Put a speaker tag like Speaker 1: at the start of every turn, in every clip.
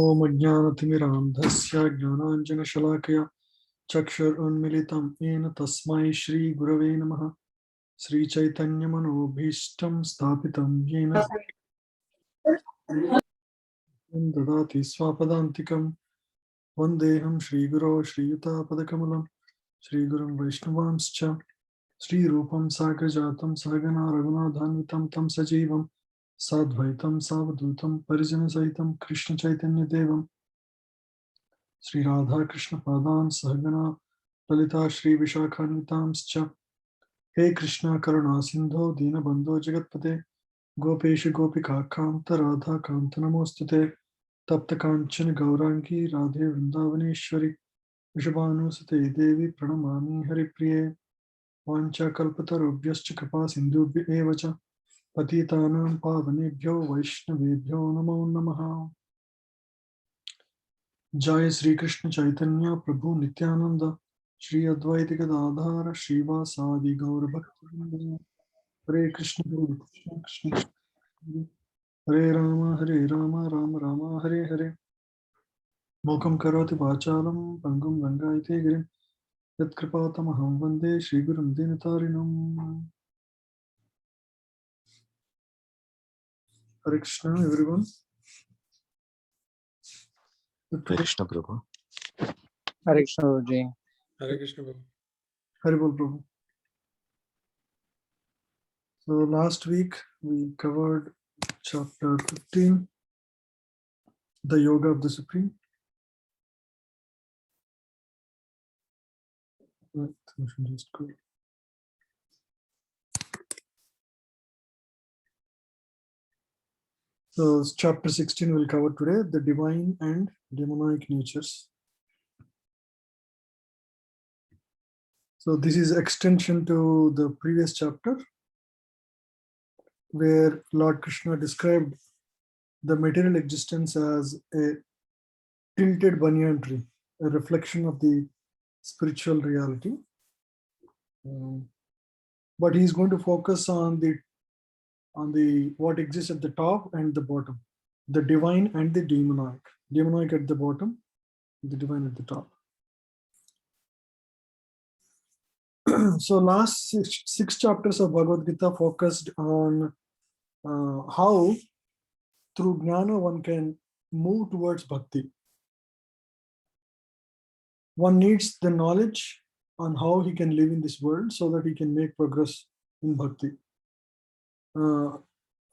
Speaker 1: ॐ अज्ञानतिमिरान्धस्य ज्ञानाञ्जनशलाकया चक्षुरुन्मिलितं येन तस्मै श्रीगुरवे नमः। श्रीचैतन्यमनोभीष्टं स्थापितं येन ददाति स्वापदान्तिकं वन्देऽहं श्रीगुरो श्रीयुतापदकमलं श्रीगुरुं वैष्णवांश्च श्रीरूपं साग्रजातं सहगना रघुनाथान्वितं तं सजीवं साद्वैतं सावधूतं परिजनसहितं कृष्णचैतन्यदेवं श्री राधा कृष्ण पादान सहगना ललिता श्री विशाखान्वितांश्च हे कृष्णा करुणा सिंधो दीनबंधो जगत्पते गोपेश गोपिका कांत राधा कांत नमोस्तुते तप्त कांचन गौरांगी राधे वृंदावनेश्वरी वृषभानुसुते देवी प्रणमामि हरिप्रिये वाञ्छाकल्पतरुभ्यश्च कृपा सिन्धुभ्य एव च पतितानां पावनेभ्यो वैष्णवेभ्यो नमो नमः। जय श्री कृष्ण चैतन्य प्रभु नित्यानंद श्री अद्वैत गदाधर श्रीवासादि गौर भक्तवृंद हरे कृष्ण कृष्ण कृष्ण हरे राम राम राम हरे हरे मूकं करोति वाचालं पङ्गुं लङ्घयते गिरिं यत्कृपातमहं वन्दे श्रीगुरुं दीनतारिणम्। Hare Krishna everyone.
Speaker 2: Hare Krishna Prabhu.
Speaker 3: Hare Krishna Guruji.
Speaker 4: Hare Krishna Prabhu.
Speaker 1: Hare बोल प्रभु। So last week we covered chapter 15, the yoga of the supreme. Just go. So chapter 16 we'll cover today, the divine and demonic natures. So this is extension to the previous chapter where Lord Krishna described the material existence as a tilted banyan tree, a reflection of the spiritual reality. But he's going to focus on the what exists at the top and the bottom, the divine and the demonic. Demonic at the bottom, the divine at the top. So last six chapters of Bhagavad Gita focused on how through jnana one can move towards bhakti. One needs the knowledge on how he can live in this world so that he can make progress in bhakti.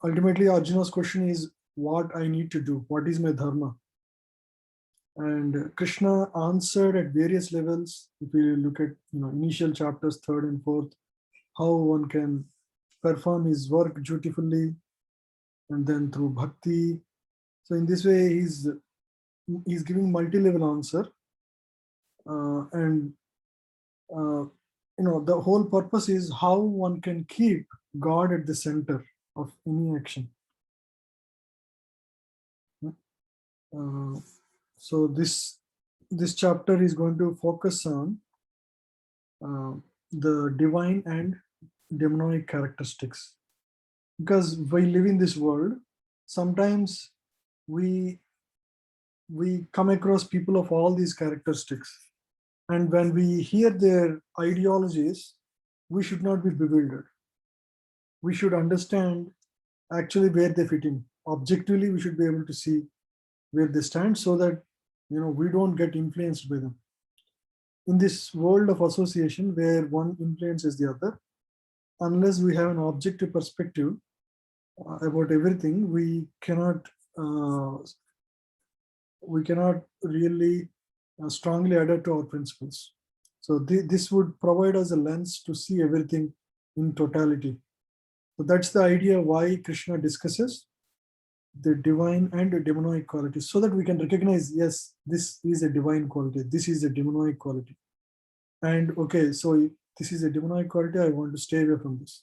Speaker 1: Ultimately, Arjuna's question is what I need to do, what is my dharma? And Krishna answered at various levels. If we look at initial chapters, third and fourth, how one can perform his work dutifully, and then through bhakti. So in this way, he's giving multi-level answer, and the whole purpose is how one can keep God at the center of any action. So this chapter is going to focus on the divine and demonic characteristics, because we live in this world. Sometimes we come across people of all these characteristics, and when we hear their ideologies, we should not be bewildered. We should understand actually where they fit in. Objectively, we should be able to see where they stand so that we don't get influenced by them. In this world of association where one influences the other, unless we have an objective perspective about everything, we cannot really strongly adhere to our principles. So this would provide us a lens to see everything in totality. So that's the idea why Krishna discusses the divine and the demonic qualities, so that we can recognize, yes, this is a divine quality, this is a demonic quality. And okay, so this is a demonic quality, I want to stay away from this.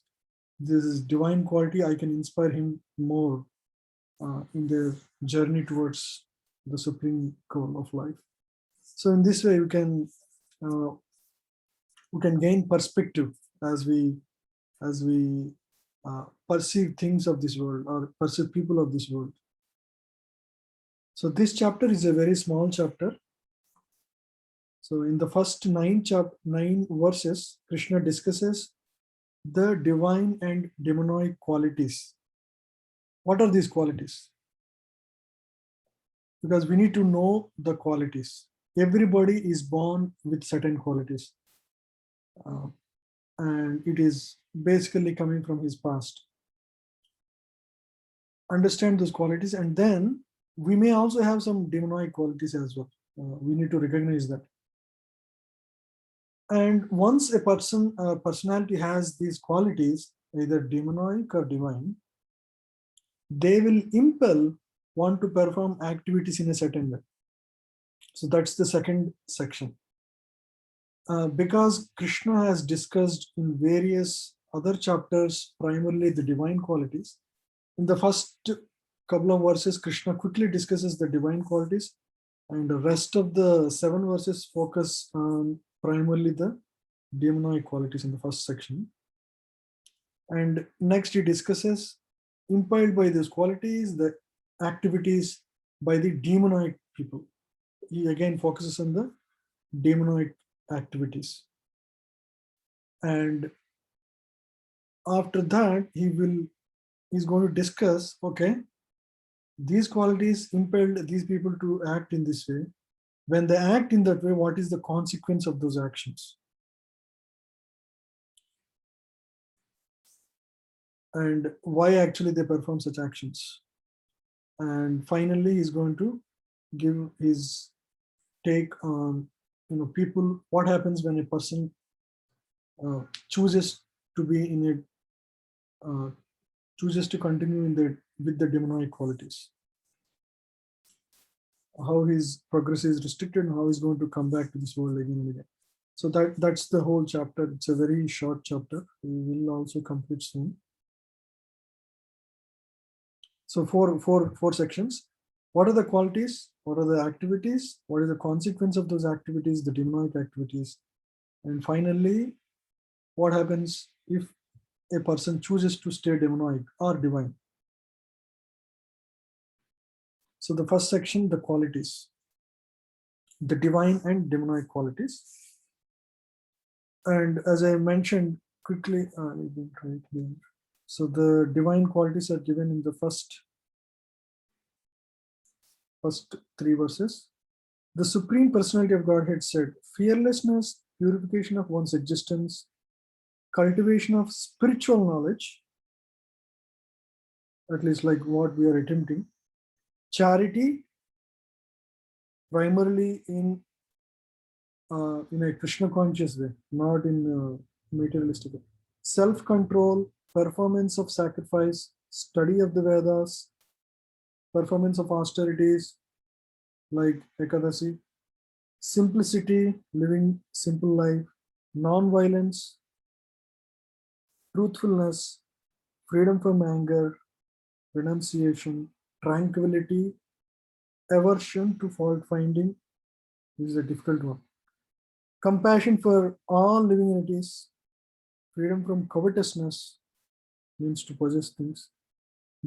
Speaker 1: This is divine quality, I can inspire him more in the journey towards the supreme goal of life. So in this way, we can gain perspective as we perceive things of this world or perceive people of this world. So this chapter is a very small chapter. So in the first nine verses, Krishna discusses the divine and demonic qualities. What are these qualities? Because we need to know the qualities. Everybody is born with certain qualities. And it is basically coming from his past. Understand those qualities, and then we may also have some demonic qualities as well. We need to recognize that. And once a personality has these qualities, either demonic or divine, they will impel one to perform activities in a certain way. So that's the second section. Because Krishna has discussed in various other chapters, primarily the divine qualities, in the first couple of verses, Krishna quickly discusses the divine qualities, and the rest of the 7 verses focus on primarily the demonic qualities in the first section. And next he discusses, impelled by these qualities, the activities by the demonic people. He again focuses on the demonic activities. And after that, he's going to discuss, okay, these qualities impelled these people to act in this way. When they act in that way, what is the consequence of those actions? And why actually they perform such actions? And finally, he's going to give his take on, people, what happens when a person chooses to be in a chooses to continue with the demonic qualities, how his progress is restricted and how he's going to come back to this world again and again. So that's the whole chapter. It's a very short chapter. We will also complete soon. So four sections. What are the qualities? What are the activities? What is the consequence of those activities, the demonic activities? And finally, what happens if a person chooses to stay demonic or divine? So the first section, the qualities, the divine and demonic qualities. And as I mentioned quickly, so the divine qualities are given in the first 3 verses. The Supreme Personality of Godhead said, fearlessness, purification of one's existence, cultivation of spiritual knowledge, at least like what we are attempting, charity, primarily in a Krishna conscious way, not in materialistic way, self-control, performance of sacrifice, study of the Vedas, performance of austerities like Ekadasi, simplicity, living simple life, non-violence, truthfulness, freedom from anger, renunciation, tranquility, aversion to fault finding. This is a difficult one. Compassion for all living entities, freedom from covetousness, means to possess things,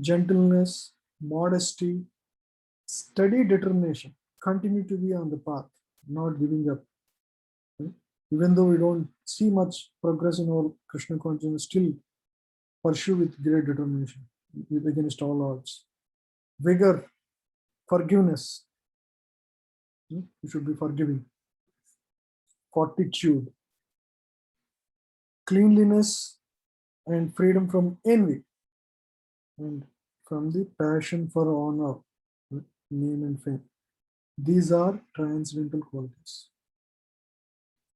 Speaker 1: gentleness, modesty, steady determination, continue to be on the path, not giving up. Okay? Even though we don't see much progress in our Krishna consciousness, still pursue with great determination against all odds. Vigor, forgiveness, you should be forgiving. Fortitude, cleanliness, and freedom from envy, and from the passion for honor, name and fame. These are transcendental qualities.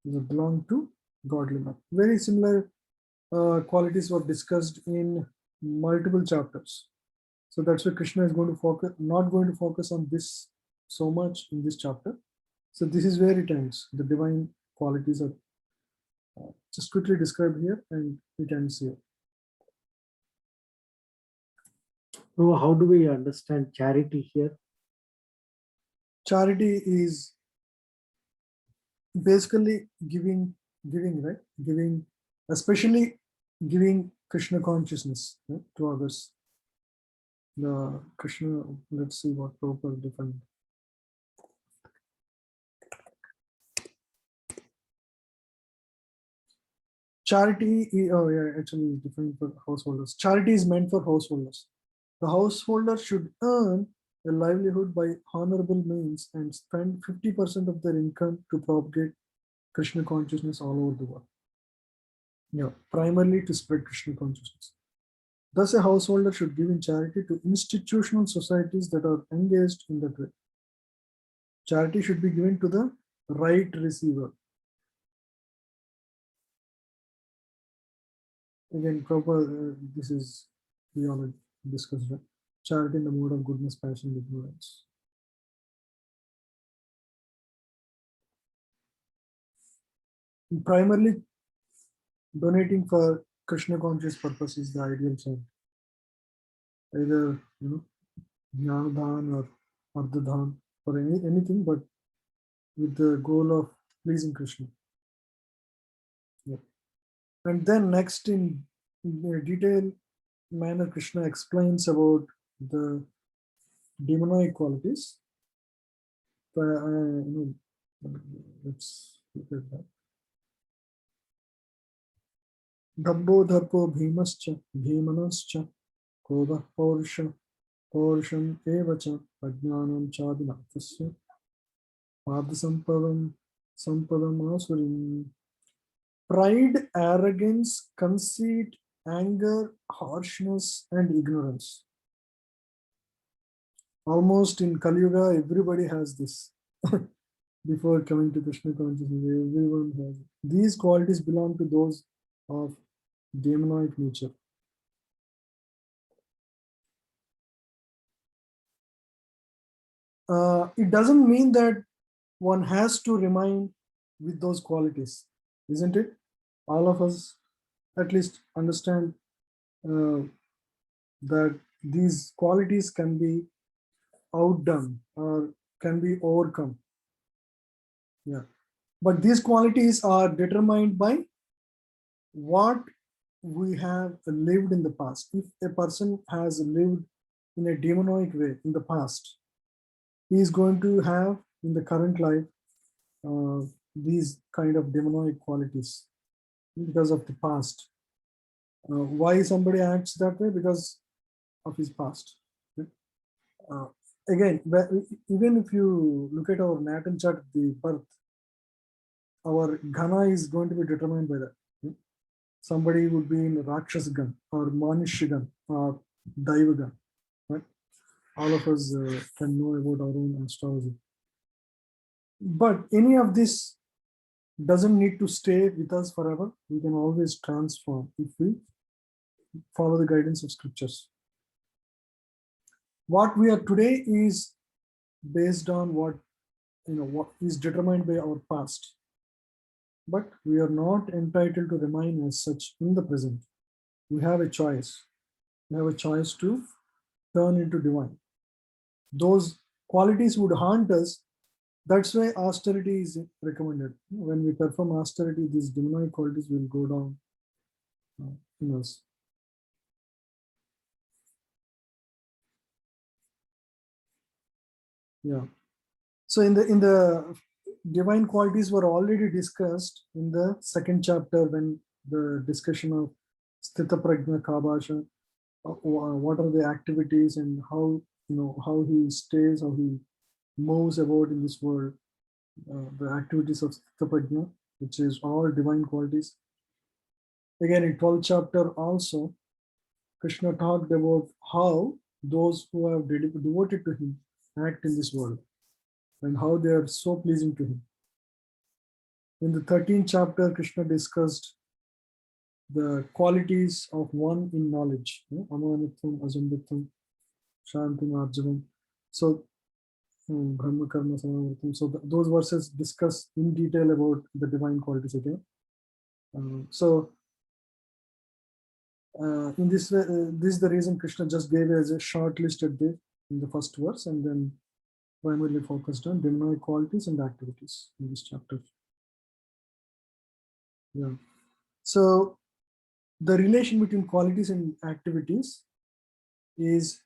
Speaker 1: These belong to godly man. Very similar qualities were discussed in multiple chapters. So that's why Krishna is going to focus, not going to focus on this so much in this chapter. So this is where it ends. The divine qualities are just quickly described here, and it ends here.
Speaker 4: So how do we understand charity here?
Speaker 1: Charity is basically giving, right? Giving, especially giving Krishna consciousness, right, to others. The Krishna, let's see what Prabhupada defined. Charity, oh yeah, actually is defined for householders. Charity is meant for householders. The householder should earn a livelihood by honorable means and spend 50% of their income to propagate Krishna consciousness all over the world. Yeah, primarily to spread Krishna consciousness. Thus, a householder should give in charity to institutional societies that are engaged in that way. Charity should be given to the right receiver. Again, proper, this is, we already discussed that. Charity in the mode of goodness, passion, ignorance. Primarily, donating for Krishna conscious purpose is the ideal sign. Either, Jnanadhan or Ardhadhan or anything, but with the goal of pleasing Krishna. Yeah. And then next in detail manner, Krishna explains about the demonic qualities. Let's look at that. Dhabbo dharpo bhimascha bhimanascha kodah porsham evacha ajnanam chadina tasya padsampadam asurim. Pride, arrogance, conceit, anger, harshness, and ignorance. Almost in Kali Yuga, everybody has this. Before coming to Krishna consciousness, everyone has it. These qualities belong to those of demonic nature. It doesn't mean that one has to remain with those qualities, isn't it? All of us at least understand that these qualities can be outdone or can be overcome. Yeah. But these qualities are determined by what we have lived in the past. If a person has lived in a demonic way in the past, he is going to have in the current life these kind of demonic qualities because of the past. Why somebody acts that way? Because of his past. Uh, Again, even if you look at our natal chart, the birth, our ghana is going to be determined by that. Somebody would be in Rakshas Gan or Manish Gan or Daiva Gan. Right? All of us can know about our own astrology. But any of this doesn't need to stay with us forever. We can always transform if we follow the guidance of scriptures. What we are today is based on what is determined by our past. But we are not entitled to remain as such in the present. We have a choice. We have a choice to turn into divine. Those qualities would haunt us. That's why austerity is recommended. When we perform austerity, these demonic qualities will go down in us. Yeah. So in the divine qualities were already discussed in the second chapter when the discussion of Sthita Prajna Kabasha, what are the activities and how how he stays, how he moves about in this world, the activities of Sthita Prajna, which is all divine qualities. Again, in 12th chapter also, Krishna talked about how those who have devoted to him act in this world and how they are so pleasing to him. In the 13th chapter, Krishna discussed the qualities of one in knowledge. Amanitvam, Ajambitam, Shantim, Arjavam. So, Brahma Karma Samavritam. So, those verses discuss in detail about the divine qualities again. In this way, this is the reason Krishna just gave as a short list at the in the first verse, and then primarily focused on demonic qualities and activities in this chapter. Yeah. So the relation between qualities and activities is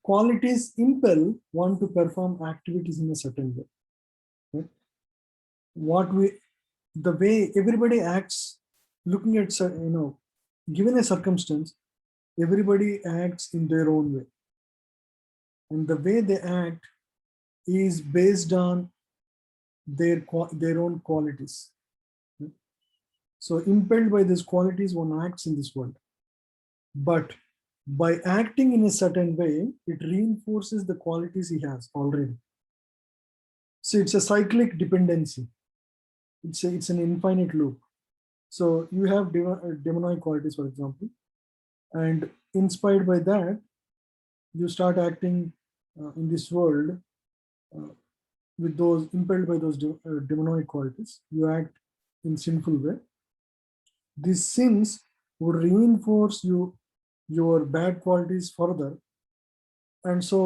Speaker 1: qualities impel one to perform activities in a certain way. Okay? The way everybody acts, looking at, given a circumstance, everybody acts in their own way. And the way they act is based on their own qualities. So impelled by these qualities, one acts in this world. But by acting in a certain way, it reinforces the qualities he has already. So it's a cyclic dependency. It's an infinite loop. So you have demonic qualities, for example, and inspired by that, you start acting in this world with those impelled by those demonic qualities. You act in sinful way. These sins would reinforce your bad qualities further, and so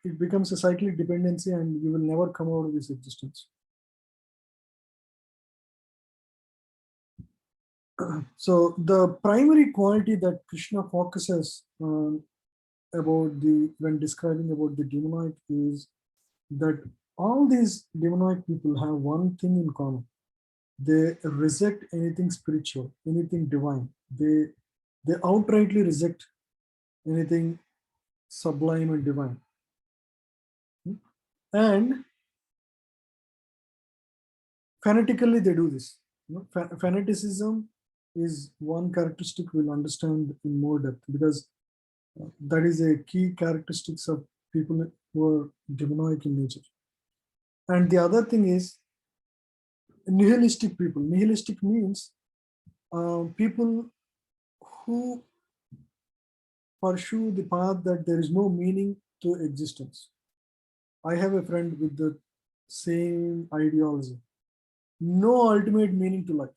Speaker 1: it becomes a cyclic dependency, and you will never come out of this existence. So the primary quality that Krishna focuses on when describing about the demonic is that all these demonic people have one thing in common. They reject anything spiritual, anything divine. They outrightly reject anything sublime and divine. And fanatically they do this. Fanaticism is one characteristic we'll understand in more depth, because that is a key characteristics of people who are demonic in nature. And the other thing is nihilistic people. Nihilistic means people who pursue the path that there is no meaning to existence. I have a friend with the same ideology. No ultimate meaning to life.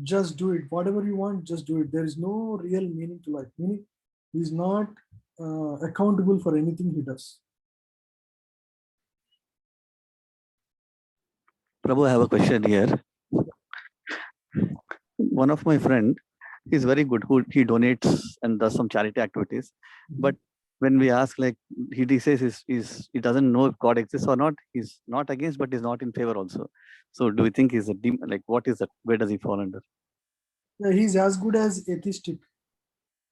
Speaker 1: Just do it. Whatever you want, just do it. There is no real meaning to life. Meaning, he is not accountable for anything he does.
Speaker 2: Prabhu, I have a question here. One of my friend is very good, who he donates and does some charity activities. But when we ask, like, he says he doesn't know if God exists or not. He's not against, but he's not in favor also. So do you think he's like, what is that? Where does he fall under?
Speaker 1: Yeah, he's as good as atheistic.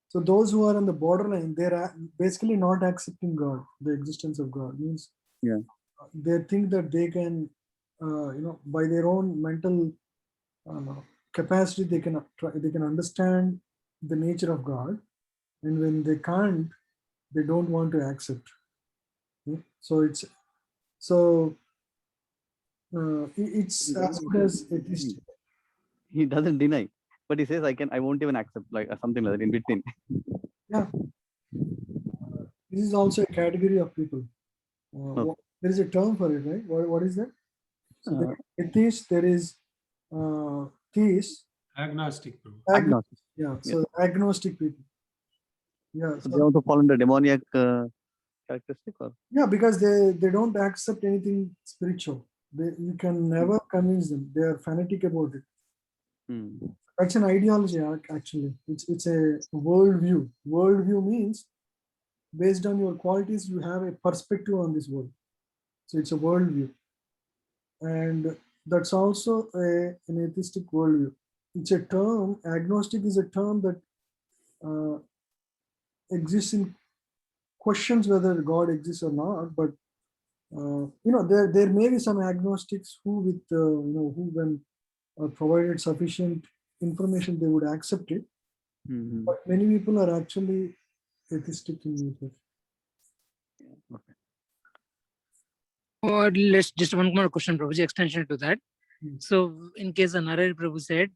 Speaker 1: So those who are on the borderline, they're basically not accepting God, the existence of God. Means they think that they can, by their own mental capacity, they can understand the nature of God, and when they can't, they don't want to accept. Okay? So it's as good as atheistic.
Speaker 2: He doesn't deny, but he says, I won't even accept, like something like that in between.
Speaker 1: Yeah. This is also a category of people. There is a term for it, right? What is that? So there is atheist, there is theist.
Speaker 5: Agnostic.
Speaker 2: Agnostic.
Speaker 1: Yeah, so agnostic people. Yeah.
Speaker 2: So they also fall under demoniac characteristic, or?
Speaker 1: Yeah, because they don't accept anything spiritual. You can never convince them. They are fanatic about it. That's an ideology, actually. It's a worldview. Worldview means based on your qualities, you have a perspective on this world. So it's a worldview. And that's also an atheistic worldview. It's a term, agnostic is a term that exists in questions whether God exists or not, but there may be some agnostics who when provided sufficient information, they would accept it. But many people are actually atheistic in nature.
Speaker 2: Okay.
Speaker 3: Or let's just one more question, Prabhuji, extension to that. So in case Narayana Prabhu said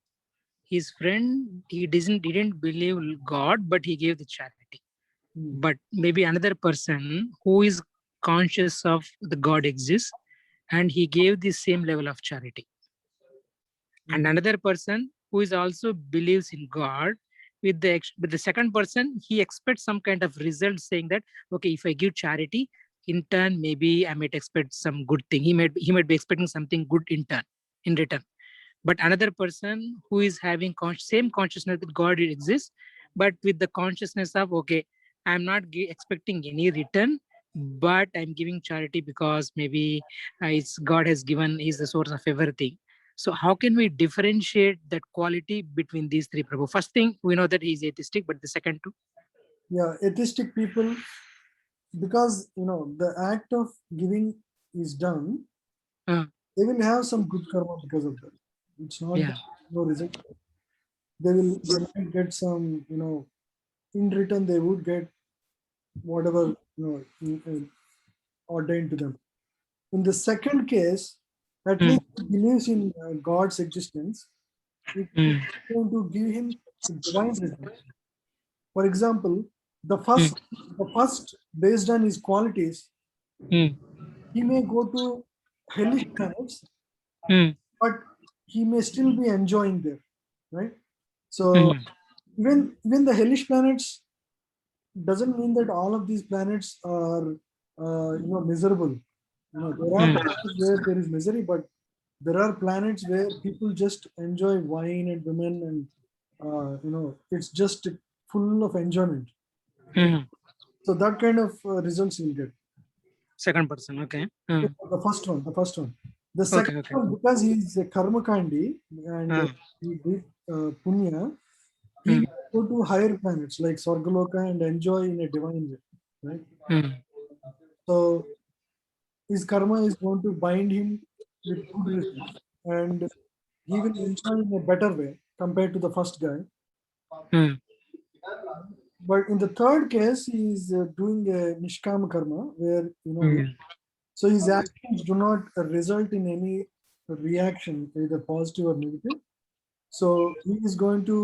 Speaker 3: his friend, he didn't believe God, but he gave the charity. But maybe another person who is conscious of the God exists and he gave the same level of charity. And another person who is also believes in God, with the second person, he expects some kind of result, saying that, okay, if I give charity, in turn, maybe I might expect some good thing. He might be expecting something good in return. But another person who is having same consciousness that God exists, but with the consciousness of, okay, I'm not expecting any return, but I'm giving charity because maybe it's God has given, He's the source of everything. So how can we differentiate that quality between these three, Prabhu? First thing, we know that he's atheistic, but the second two?
Speaker 1: Yeah, atheistic people, because the act of giving is done,
Speaker 3: Uh,
Speaker 1: they will have some good karma because of that. It's not
Speaker 3: yeah.
Speaker 1: no result. They might get some, in return they would get whatever ordained to them. In the second case, at
Speaker 3: Mm.
Speaker 1: least he believes in God's existence. It is
Speaker 3: Mm.
Speaker 1: going to give him divine results. For example, the first based on his qualities,
Speaker 3: Mm.
Speaker 1: he may go to hellish planets,
Speaker 3: Mm.
Speaker 1: but he may still be enjoying there, right? So
Speaker 3: Mm.
Speaker 1: even the hellish planets doesn't mean that all of these planets are miserable. There are
Speaker 3: Mm.
Speaker 1: planets where there is misery, but there are planets where people just enjoy wine and women, and it's just full of enjoyment.
Speaker 3: Mm.
Speaker 1: So that kind of results you'll get.
Speaker 3: Second person, okay.
Speaker 1: The first one. The
Speaker 3: Okay,
Speaker 1: second
Speaker 3: okay.
Speaker 1: one, because he's a karma kandi and
Speaker 3: Uh,
Speaker 1: he did punya, he
Speaker 3: mm.
Speaker 1: will go to higher planets like Swargaloka and enjoy in a divine way, right?
Speaker 3: Mm.
Speaker 1: So his karma is going to bind him with good results, and he will enjoy in a better way compared to the first guy.
Speaker 3: Mm.
Speaker 1: But in the third case, he is doing a nishkama karma, where
Speaker 3: Mm.
Speaker 1: so his actions do not result in any reaction, either positive or negative. So he is going to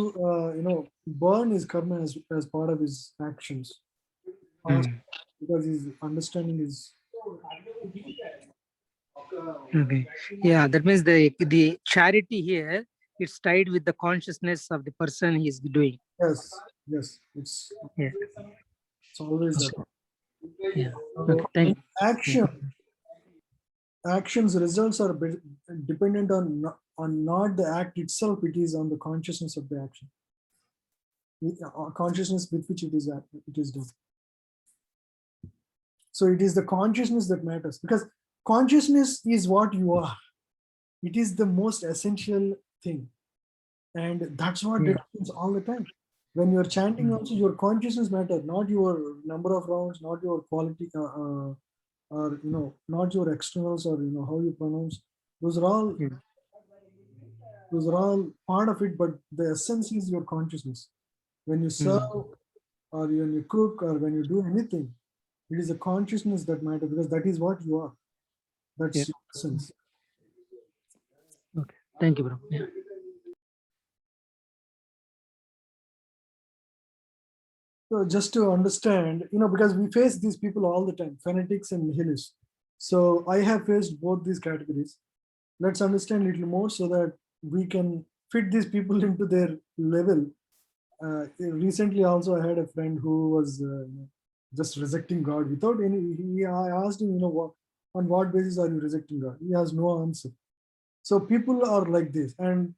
Speaker 1: burn his karma as part of his actions,
Speaker 3: Mm.
Speaker 1: because his understanding is
Speaker 3: Okay. Yeah, that means the charity here, it's tied with the consciousness of the person he's doing.
Speaker 1: yes, it's
Speaker 3: Yeah.
Speaker 1: always that.
Speaker 3: Yeah.
Speaker 1: So
Speaker 3: Okay. Thank you.
Speaker 1: actions results are dependent on not the act itself, it is on the consciousness of the action, consciousness with which it is done. So it is the consciousness that matters, because consciousness is what you are. It is the most essential thing, and that's what
Speaker 3: Yeah.
Speaker 1: determines all the time. When you're chanting also, your consciousness matter, not your number of rounds, not your quality, or not your externals, or how you pronounce. Those are all
Speaker 3: Yeah.
Speaker 1: those are all part of it, but the essence is your consciousness. When you serve, or when you cook, or when you do anything, it is the consciousness that matters, because that is what you are. That's
Speaker 3: Yeah.
Speaker 1: your essence.
Speaker 3: Okay. Thank you, bro. Yeah.
Speaker 1: So just to understand, because we face these people all the time, fanatics and nihilists. So I have faced both these categories. Let's understand a little more so that we can fit these people into their level. Recently also I had a friend who was just rejecting God without any, I asked him, on what basis are you rejecting God? He has no answer. So people are like this, and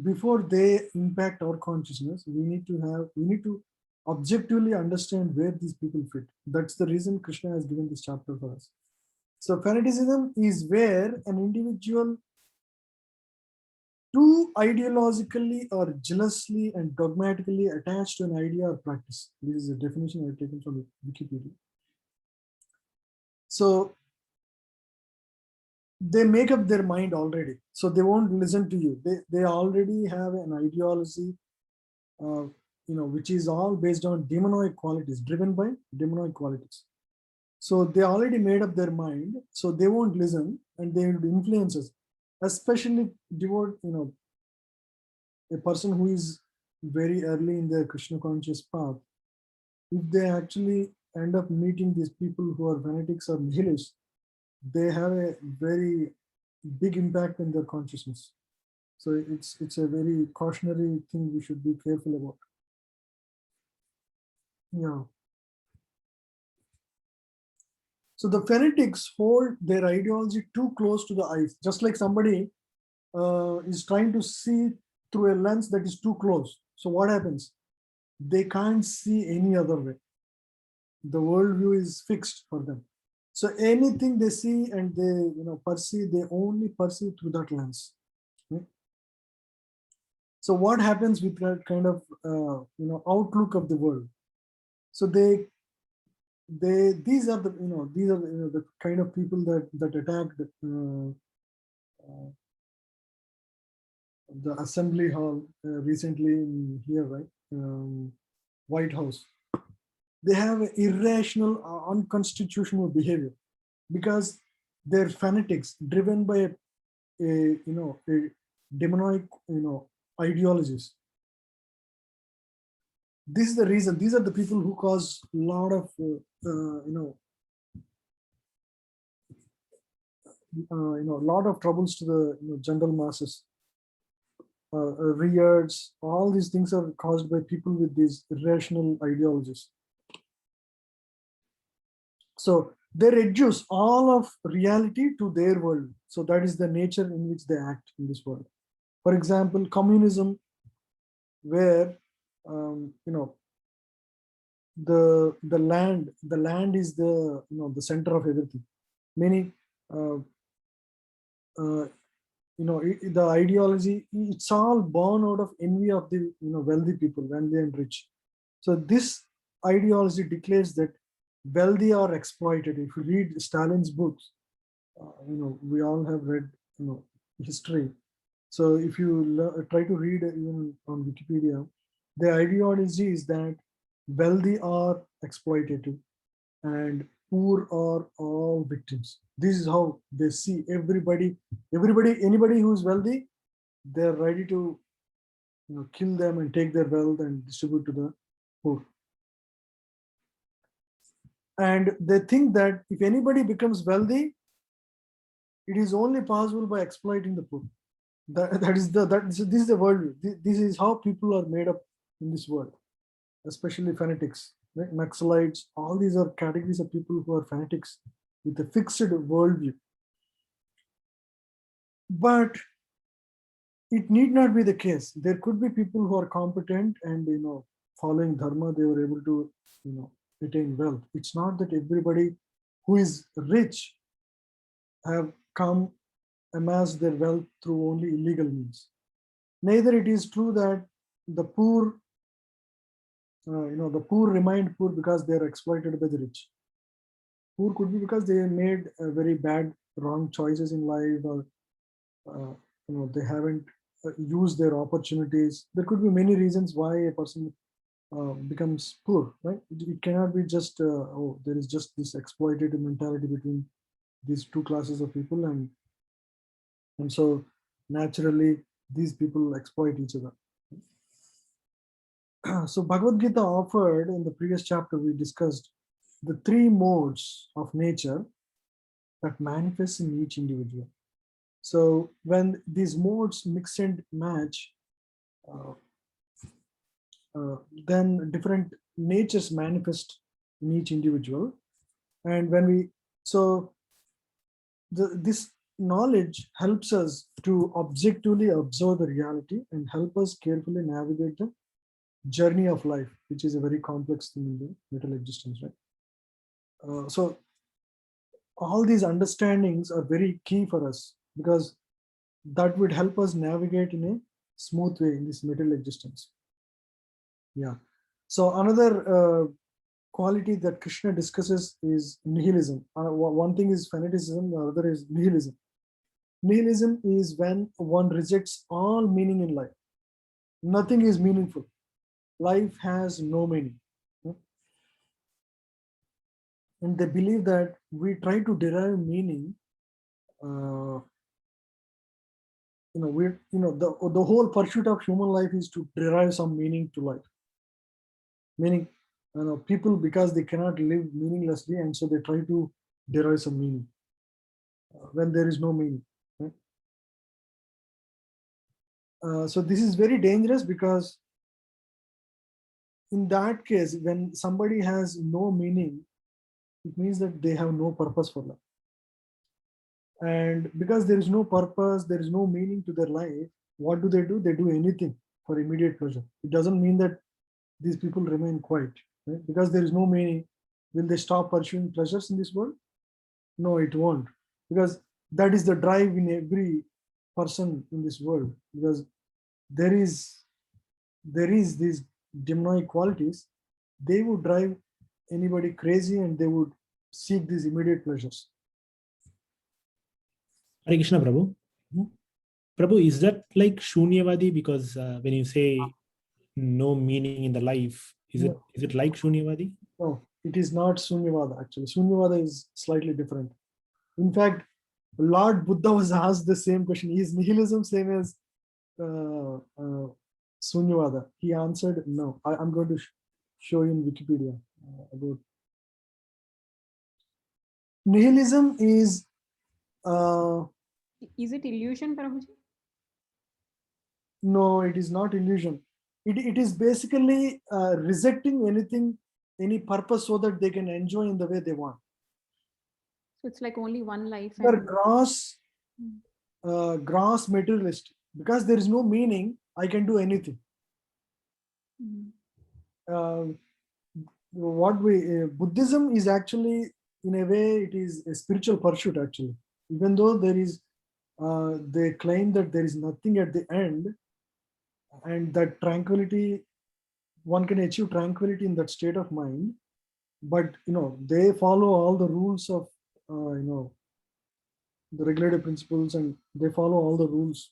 Speaker 1: before they impact our consciousness, we need to objectively understand where these people fit. That's the reason Krishna has given this chapter for us. So fanaticism is where an individual too ideologically or jealously and dogmatically attached to an idea or practice. This is a definition I've taken from Wikipedia. So they make up their mind already, so they won't listen to you. They already have an ideology, which is all based on demonic qualities, driven by demonic qualities. So they already made up their mind, so they won't listen, and they will influence us, especially a person who is very early in their Krishna conscious path. If they actually end up meeting these people who are fanatics or nihilists, they have a very big impact in their consciousness. So it's a very cautionary thing we should be careful about. Yeah. So the fanatics hold their ideology too close to the eyes, just like somebody is trying to see through a lens that is too close. So what happens? They can't see any other way. The worldview is fixed for them. So anything they see and they perceive, they only perceive through that lens. Right? So what happens with that kind of outlook of the world? So these are the kind of people that attacked the assembly hall recently in here, right? White House. They have irrational, unconstitutional behavior because they're fanatics driven by a demonic ideologies. This is the reason. These are the people who cause a lot of lot of troubles to the general masses. Riots, all these things are caused by people with these irrational ideologies. So they reduce all of reality to their world. So that is the nature in which they act in this world. For example, communism, where the land is the the center of everything. Meaning, the ideology, it's all born out of envy of the wealthy people, wealthy and rich. So this ideology declares that wealthy are exploited. If you read Stalin's books, we all have read history. So if you try to read even on Wikipedia, the ideology is that wealthy are exploitative and poor are all victims. This is how they see everybody. Anybody who is wealthy, they're ready to kill them and take their wealth and distribute to the poor. And they think that if anybody becomes wealthy, it is only possible by exploiting the poor. This is the worldview. This is how people are made up in this world, especially fanatics, right? Naxalites. All these are categories of people who are fanatics with a fixed worldview. But it need not be the case. There could be people who are competent and following dharma, they were able to attain wealth. It's not that everybody who is rich have amassed their wealth through only illegal means. Neither it is true that the poor, the poor remained poor because they are exploited by the rich. Poor could be because they made very bad, wrong choices in life, or they haven't used their opportunities. There could be many reasons why a person becomes poor, right? It cannot be just there is just this exploitative mentality between these two classes of people, and so naturally these people exploit each other. So Bhagavad Gita offered, in the previous chapter we discussed the three modes of nature that manifest in each individual. So when these modes mix and match, then different natures manifest in each individual. And when this knowledge helps us to objectively observe the reality and help us carefully navigate the journey of life, which is a very complex thing in the material existence, right? So all these understandings are very key for us, because that would help us navigate in a smooth way in this material existence. Yeah. So another quality that Krishna discusses is nihilism. One thing is fanaticism, the other is nihilism. Nihilism is when one rejects all meaning in life. Nothing is meaningful. Life has no meaning. And they believe that we try to derive meaning. The whole pursuit of human life is to derive some meaning to life. Meaning, people, because they cannot live meaninglessly, and so they try to derive some meaning when there is no meaning. Right? So this is very dangerous, because in that case, when somebody has no meaning, it means that they have no purpose for life. And because there is no purpose, there is no meaning to their life, what do? They do anything for immediate pleasure. It doesn't mean that these people remain quiet, right? Because there is no meaning. will they stop pursuing pleasures in this world? No, it won't, because that is the drive in every person in this world, because there is these demonic qualities. They would drive anybody crazy and they would seek these immediate pleasures.
Speaker 5: Hare Krishna, Prabhu.
Speaker 1: Hmm?
Speaker 5: Prabhu, is that like Shunyavadi? Because when you say no meaning in the life, is it like Shunyavadi?
Speaker 1: No, it is not Sunyavada actually. Sunyavada is slightly different. In fact, Lord Buddha was asked the same question. Is nihilism same as Sunyavada? He answered no. I'm going to show you in Wikipedia about nihilism is.
Speaker 6: Is it illusion, Prabhuji?
Speaker 1: No, it is not illusion. It is basically rejecting anything, any purpose, so that they can enjoy in the way they want.
Speaker 6: So it's like only one life.
Speaker 1: They are
Speaker 6: And
Speaker 1: gross materialist. Because there is no meaning, I can do anything. Buddhism is actually, in a way, it is a spiritual pursuit actually. Even though there is, they claim that there is nothing at the end, and that tranquility, one can achieve tranquility in that state of mind. But they follow all the rules of the regulative principles, and they follow all the rules.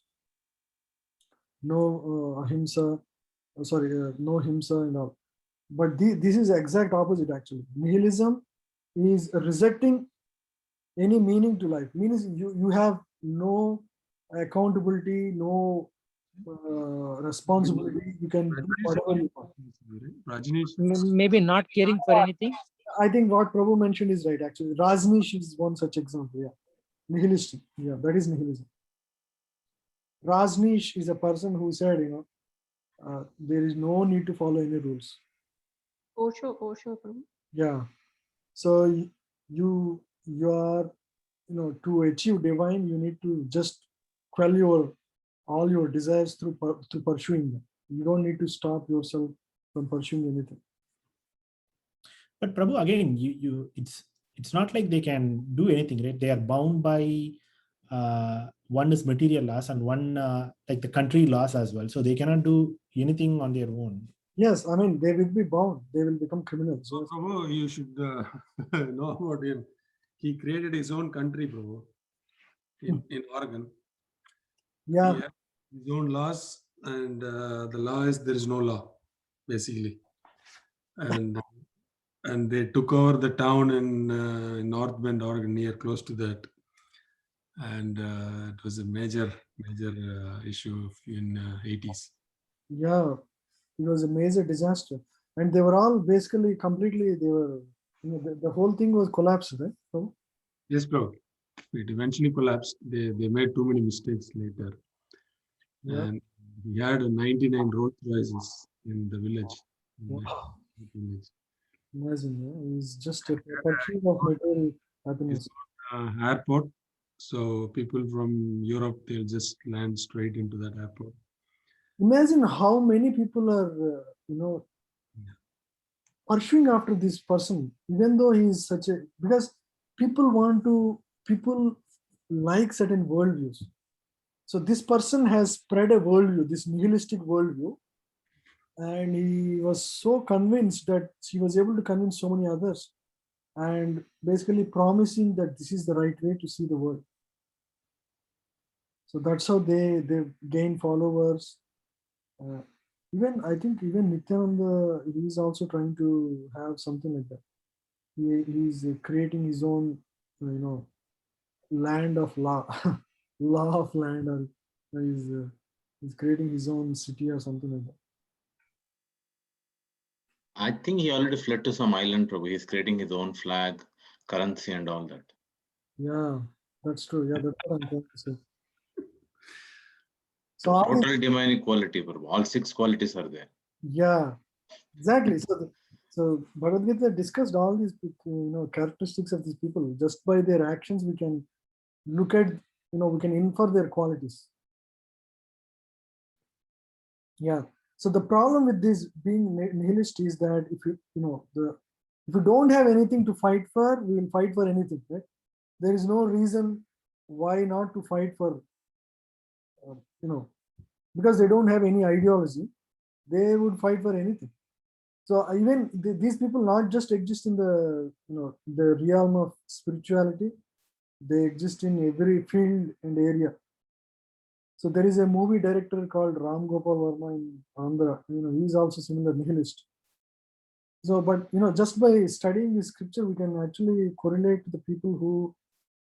Speaker 1: No ahimsa, no himsa and all. But this is the exact opposite actually. Nihilism is rejecting any meaning to life. Means you have no accountability, no responsibility. You can do whatever you want.
Speaker 3: Maybe not caring for anything.
Speaker 1: I think what Prabhu mentioned is right actually. Rajneesh is one such example. Yeah, nihilistic. Yeah, that is nihilism. Rajneesh is a person who said, there is no need to follow any rules.
Speaker 6: Osho, Prabhu.
Speaker 1: Yeah. So you are, to achieve divine, you need to just quell all your desires through pursuing them. You don't need to stop yourself from pursuing anything.
Speaker 5: But Prabhu, again, it's not like they can do anything, right? They are bound by one is material laws and one like the country laws as well. So they cannot do anything on their own.
Speaker 1: Yes, I mean, they will be bound. They will become criminals.
Speaker 7: So, Prabhu, you should know about him. He created his own country, Prabhu, in Oregon.
Speaker 1: Yeah.
Speaker 7: He had his own laws, and the law is there is no law, basically. And they took over the town in North Bend, Oregon, close to that. And it was a major issue in 80s.
Speaker 1: Yeah, it was a major disaster. And they were all basically completely, they were, the whole thing was collapsed, right? So,
Speaker 7: yes, bro. It eventually collapsed. They made too many mistakes later. Yeah. And he had 99 Rolls Royces in the village.
Speaker 1: Imagine, yeah? It's just a pursuit of material happiness.
Speaker 7: Airport. So people from Europe, they'll just land straight into that airport.
Speaker 1: Imagine how many people are, pursuing after this person, even though he is such a, because people like certain worldviews. So this person has spread a worldview, this nihilistic worldview, and he was so convinced that he was able to convince so many others, and basically promising that this is the right way to see the world. So that's how they gain followers. I think even Nityananda, he's also trying to have something like that. He's creating his own, land of law, law of land, or he's creating his own city or something like that.
Speaker 8: I think he already fled to some island, Prabhu. He's creating his own flag, currency, and all that.
Speaker 1: Yeah, that's true. Yeah, that's what I'm trying to say. So
Speaker 8: total divine equality, Prabhu. All 6 qualities are there.
Speaker 1: Yeah, exactly. So Bhagavad Gita discussed all these, characteristics of these people. Just by their actions, we can look at, we can infer their qualities. Yeah. So the problem with this being nihilist is that if the If you don't have anything to fight for, we will fight for anything, right? There is no reason why not to fight for, because they don't have any ideology, they would fight for anything. So even these people not just exist in the, the realm of spirituality, they exist in every field and area. So there is a movie director called Ram Gopal Verma in Andhra. He's also similar nihilist. So, but just by studying this scripture, we can actually correlate to the people who,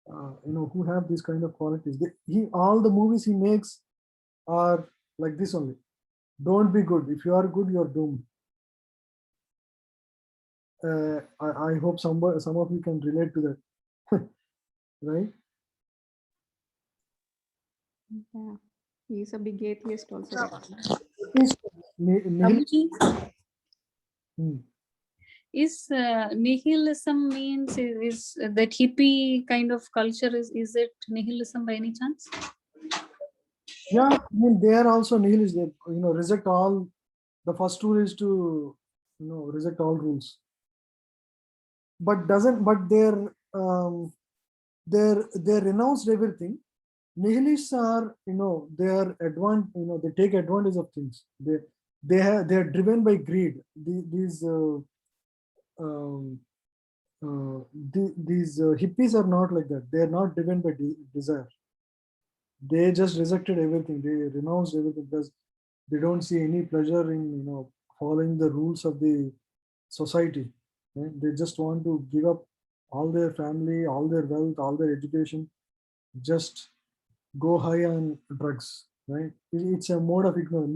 Speaker 1: who have these kind of qualities. All the movies he makes are like this only. Don't be good. If you are good, you are doomed. I hope some of you can relate to that, right?
Speaker 6: Yeah, he's a big atheist also. That
Speaker 9: Prabhuji,
Speaker 1: Hmm.
Speaker 9: is nihilism means is that hippie kind of culture, is it nihilism by any chance?
Speaker 1: Yeah, I mean, they are also nihilists. They reject all. The first rule is to reject all rules. But they renounced everything. Nihilists are they are they take advantage of things. They are driven by greed. These hippies are not like that. They are not driven by desire. They just rejected everything. They renounced everything because they don't see any pleasure in following the rules of the society. Right? They just want to give up all their family, all their wealth, all their education, just go high on drugs. Right? It's a mode of ignorance,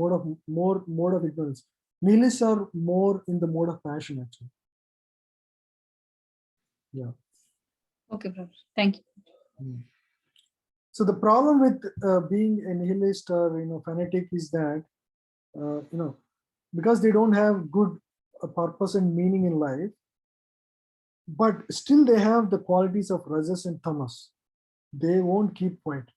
Speaker 1: mode of ignorance. Nihilists are more in the mode of passion, actually. Yeah.
Speaker 9: Okay, Prabhu. Thank you.
Speaker 1: So the problem with being a nihilist or fanatic is that because they don't have good purpose and meaning in life, but still they have the qualities of rajas and tamas. They won't keep quiet.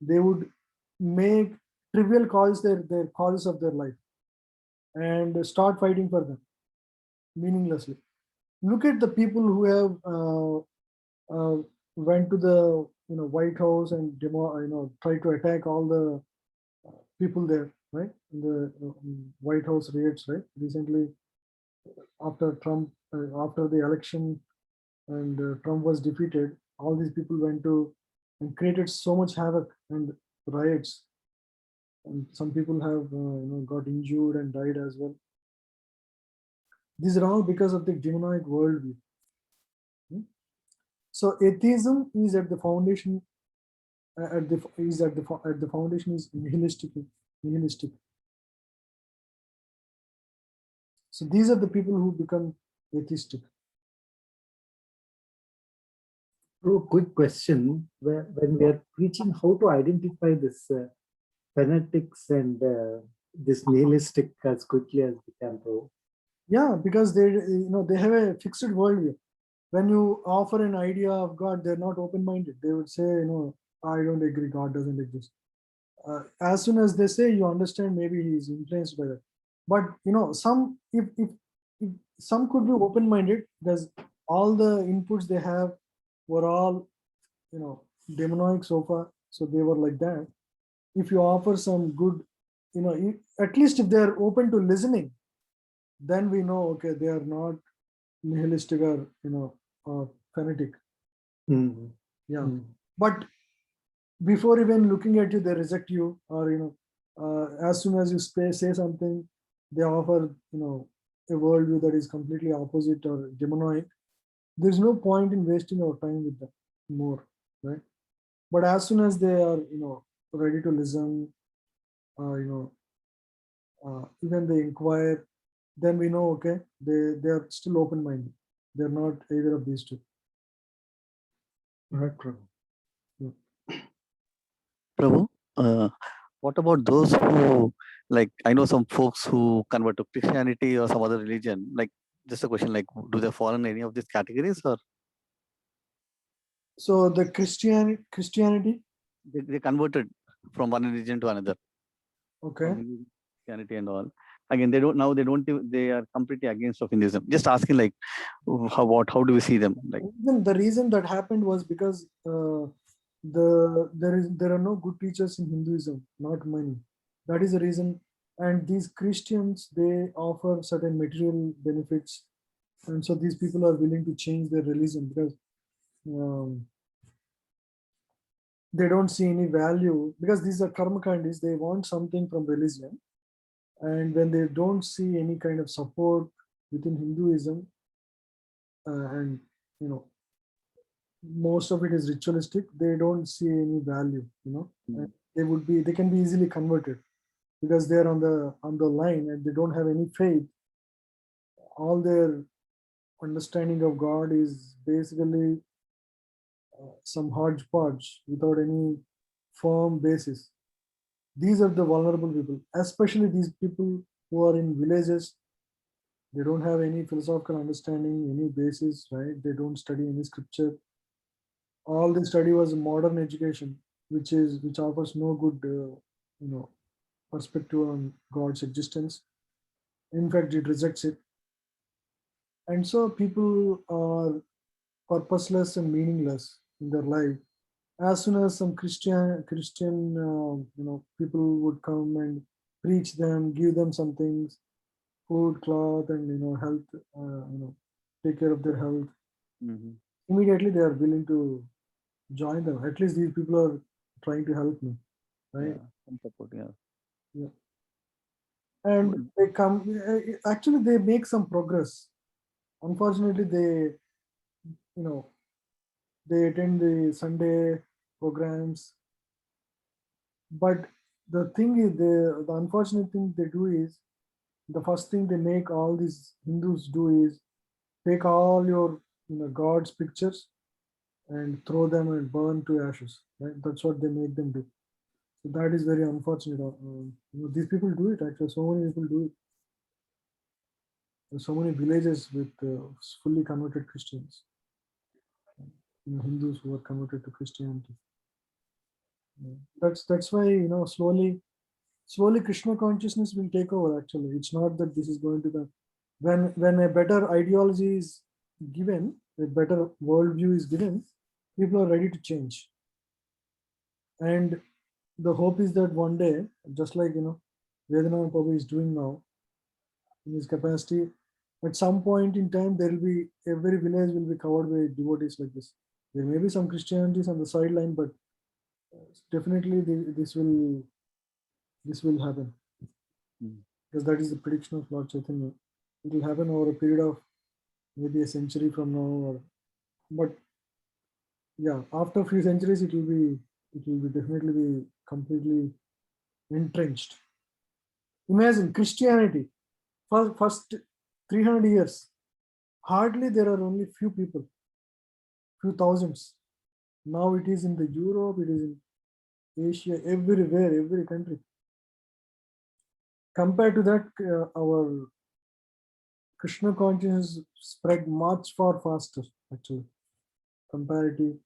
Speaker 1: They would make trivial causes their causes of their life and start fighting for them meaninglessly. Look at the people who have went to the White House and try to attack all the people there, right? In the White House raids, right? Recently, after Trump, after the election, and Trump was defeated, all these people went to and created so much havoc and riots, and some people have got injured and died as well. These are all because of the demonic worldview. So atheism is at the foundation. At the foundation is nihilistic. So these are the people who become atheistic.
Speaker 4: So, quick question: when we are preaching, how to identify this fanatics and this nihilistic as quickly as we can?
Speaker 1: Yeah, because they have a fixed worldview. When you offer an idea of God, they're not open-minded. They would say, I don't agree. God doesn't exist. As soon as they say, you understand, maybe he's influenced by that. But some if some could be open-minded because all the inputs they have were all demonic so far, so they were like that. If you offer some good, at least if they're open to listening, then we know, okay, they are not nihilistic or fanatic. Yeah. But before even looking at you, they reject you, or as soon as you say something, they offer a worldview that is completely opposite or demonic. There's no point in wasting our time with them more, right? But as soon as they are ready to listen, even they inquire, then we know, okay, they are still open-minded. They're not either of these two.
Speaker 4: Right, Prabhu.
Speaker 2: Prabhu, what about those who, like, I know some folks who convert to Christianity or some other religion, like, just a question, like, do they fall in any of these categories, or?
Speaker 1: So the Christianity?
Speaker 2: They converted from one religion to another.
Speaker 1: Okay.
Speaker 2: Christianity and all. again, they are completely against of Hinduism. Just asking like, how do we see them? Like,
Speaker 1: the reason that happened was because there are no good teachers in Hinduism, not many. That is the reason. And these Christians, they offer certain material benefits, and so these people are willing to change their religion because they don't see any value, because these are karma kandis. They want something from religion, and when they don't see any kind of support within Hinduism, and most of it is ritualistic, they don't see any value, and they can be easily converted because they're on the line and they don't have any faith. All their understanding of God is basically some hodgepodge without any firm basis. These are the vulnerable people, especially these people who are in villages. They don't have any philosophical understanding, any basis, right? They don't study any scripture. All they study was modern education, which offers no good, perspective on God's existence. In fact, it rejects it. And so people are purposeless and meaningless in their life. As soon as some Christian people would come and preach them, give them some things, food, cloth, and health, take care of their health. Immediately they are willing to join them. At least these people are trying to help me, right?
Speaker 2: Some support,
Speaker 1: Yeah. And they come. Actually, they make some progress. Unfortunately, they attend the Sunday programs. But the thing is, the unfortunate thing they do is, the first thing they make all these Hindus do is take all your God's pictures and throw them and burn to ashes. Right? That's what they make them do. So that is very unfortunate. These people do it actually. So many people do it. There's so many villages with fully converted Christians. Hindus who are converted to Christianity. That's why slowly Krishna consciousness will take over. Actually, it's not that this is going to the when a better ideology is given, a better worldview is given, people are ready to change. And the hope is that one day, just like Vedana Prabhu is doing now in his capacity, at some point in time there will be every village will be covered by devotees like this. There may be some Christianities on the sideline, but definitely this will happen, because that is the prediction of Lord Chaitanya. It will happen over a period of maybe a century from now, but yeah, after a few centuries it will be definitely be completely entrenched. Imagine Christianity for first 300 years, hardly there are only few people, few thousands. Now it is in the Europe, it is in Asia, everywhere, every country. Compared to that, our Krishna consciousness spread much far faster, actually. Comparative,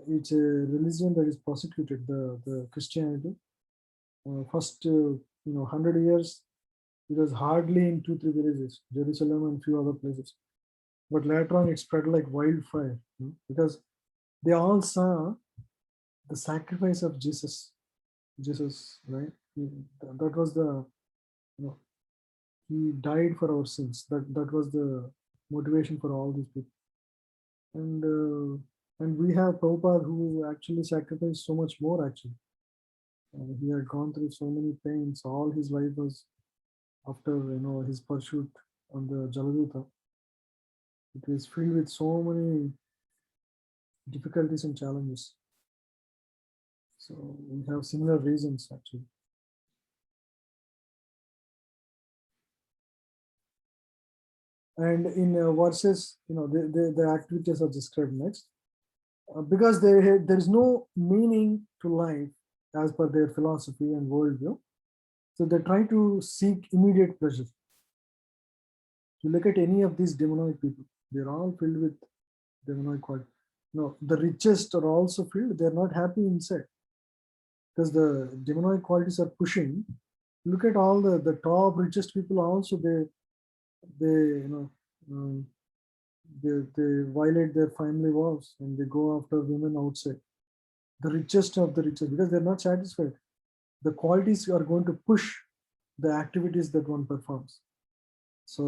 Speaker 1: it's a religion that is prosecuted, the Christianity. First, 100 years, it was hardly in 2-3 villages, Jerusalem and few other places. But later on, it spread like wildfire, because they all saw the sacrifice of Jesus. Jesus, right? That was the, he died for our sins. That was the motivation for all these people. And we have Prabhupada who actually sacrificed so much more, actually. He had gone through so many pains. All his life was after his pursuit on the Jaladuta. It was filled with so many difficulties and challenges. So we have similar reasons, actually. And in verses, the activities are described next. Because there is no meaning to life as per their philosophy and worldview. So they try to seek immediate pleasure. You look at any of these demonic people, they're all filled with demonic quality. No, the richest are also filled, they're not happy inside. Because the demonic qualities are pushing Look at all the top richest people also, they you know, they violate their family vows and they go after women outside. The richest of the richest, because they're not satisfied. The qualities are going to push the activities that one performs. So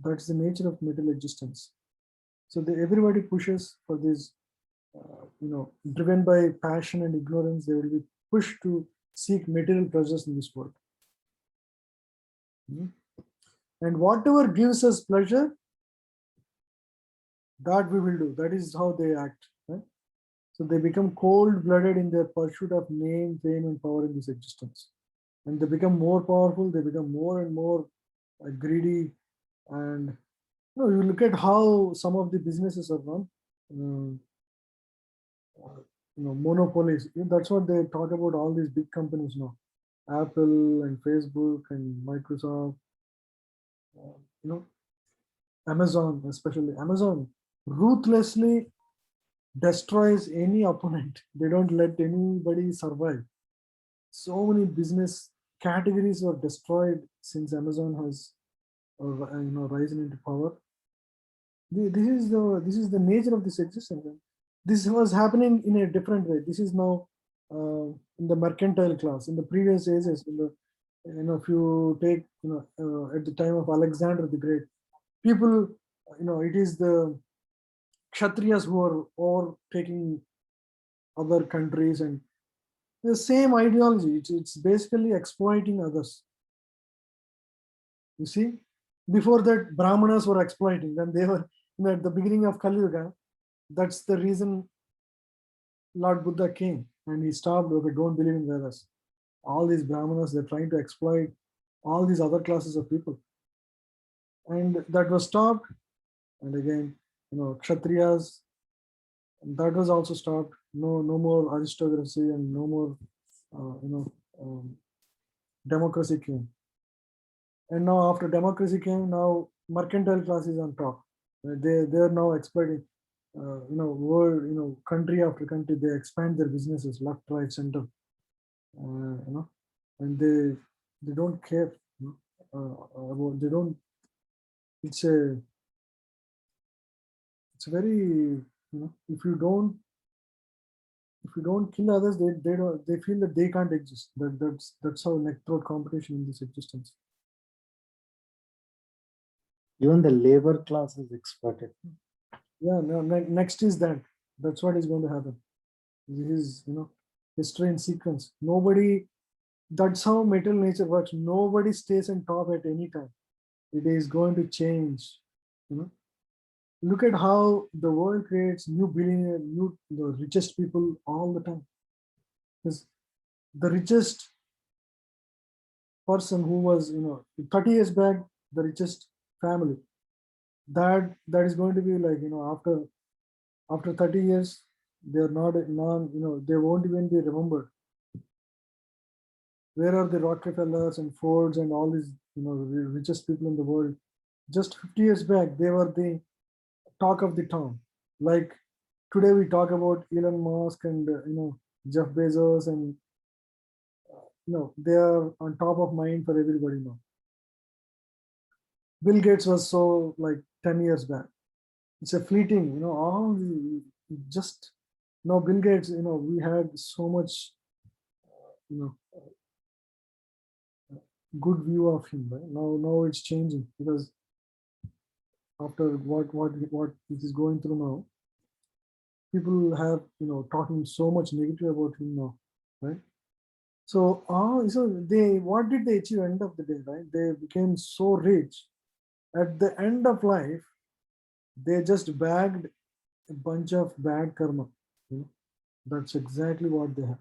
Speaker 1: that's the nature of material existence. So everybody pushes for this, driven by passion and ignorance, they will be pushed to seek material pleasures in this world. And whatever gives us pleasure, that we will do. That is how they act. Right? So they become cold-blooded in their pursuit of name, fame, and power in this existence. And they become more powerful, they become more and more greedy. And you look at how some of the businesses are run. Monopolies. That's what they talk about, all these big companies now. Apple and Facebook and Microsoft. Amazon, especially. Amazon ruthlessly destroys any opponent. They don't let anybody survive. So many business categories were destroyed since Amazon has risen into power. This is the nature of this existence. This was happening in a different way. This is now in the mercantile class. In the previous ages, if you take at the time of Alexander the Great, people, it is the Kshatriyas who are overtaking other countries, and the same ideology. It's basically exploiting others. You see, before that, Brahmanas were exploiting. When they were at the beginning of Kali Yuga, that's the reason Lord Buddha came and he stopped. Okay, don't believe in Vedas. All these Brahmanas, they're trying to exploit all these other classes of people, and that was stopped. And again, Kshatriyas, that was also stopped. No more aristocracy and no more democracy came. And now after democracy came, now mercantile class is on top. They're now exploiting, world, country after country. They expand their businesses left, right, center, and they don't care about. They don't. It's very, if you don't kill others, they feel that they can't exist. That's how neck-throat competition in this existence.
Speaker 4: Even the labor class is exploited.
Speaker 1: Yeah, no, next is that. That's what is going to happen. This is, history in sequence. Nobody, that's how material nature works. Nobody stays on top at any time. It is going to change. Look at how the world creates new billionaire, the richest people all the time. Because the richest person who was, 30 years back, the richest family, that is going to be like, after 30 years, they're not, they won't even be remembered. Where are the Rockefellers and Fords and all these, the richest people in the world? Just 50 years back, they were the talk of the town. Like today we talk about Elon Musk and, Jeff Bezos, and, they are on top of mind for everybody now. Bill Gates was so like 10 years back. It's a fleeting, all just now. Bill Gates, we had so much, good view of him. Right? Now it's changing, because after what it is going through now, people have talking so much negative about him now, right? So what did they achieve end of the day, right? They became so rich. At the end of life, they just bagged a bunch of bad karma. That's exactly what they have.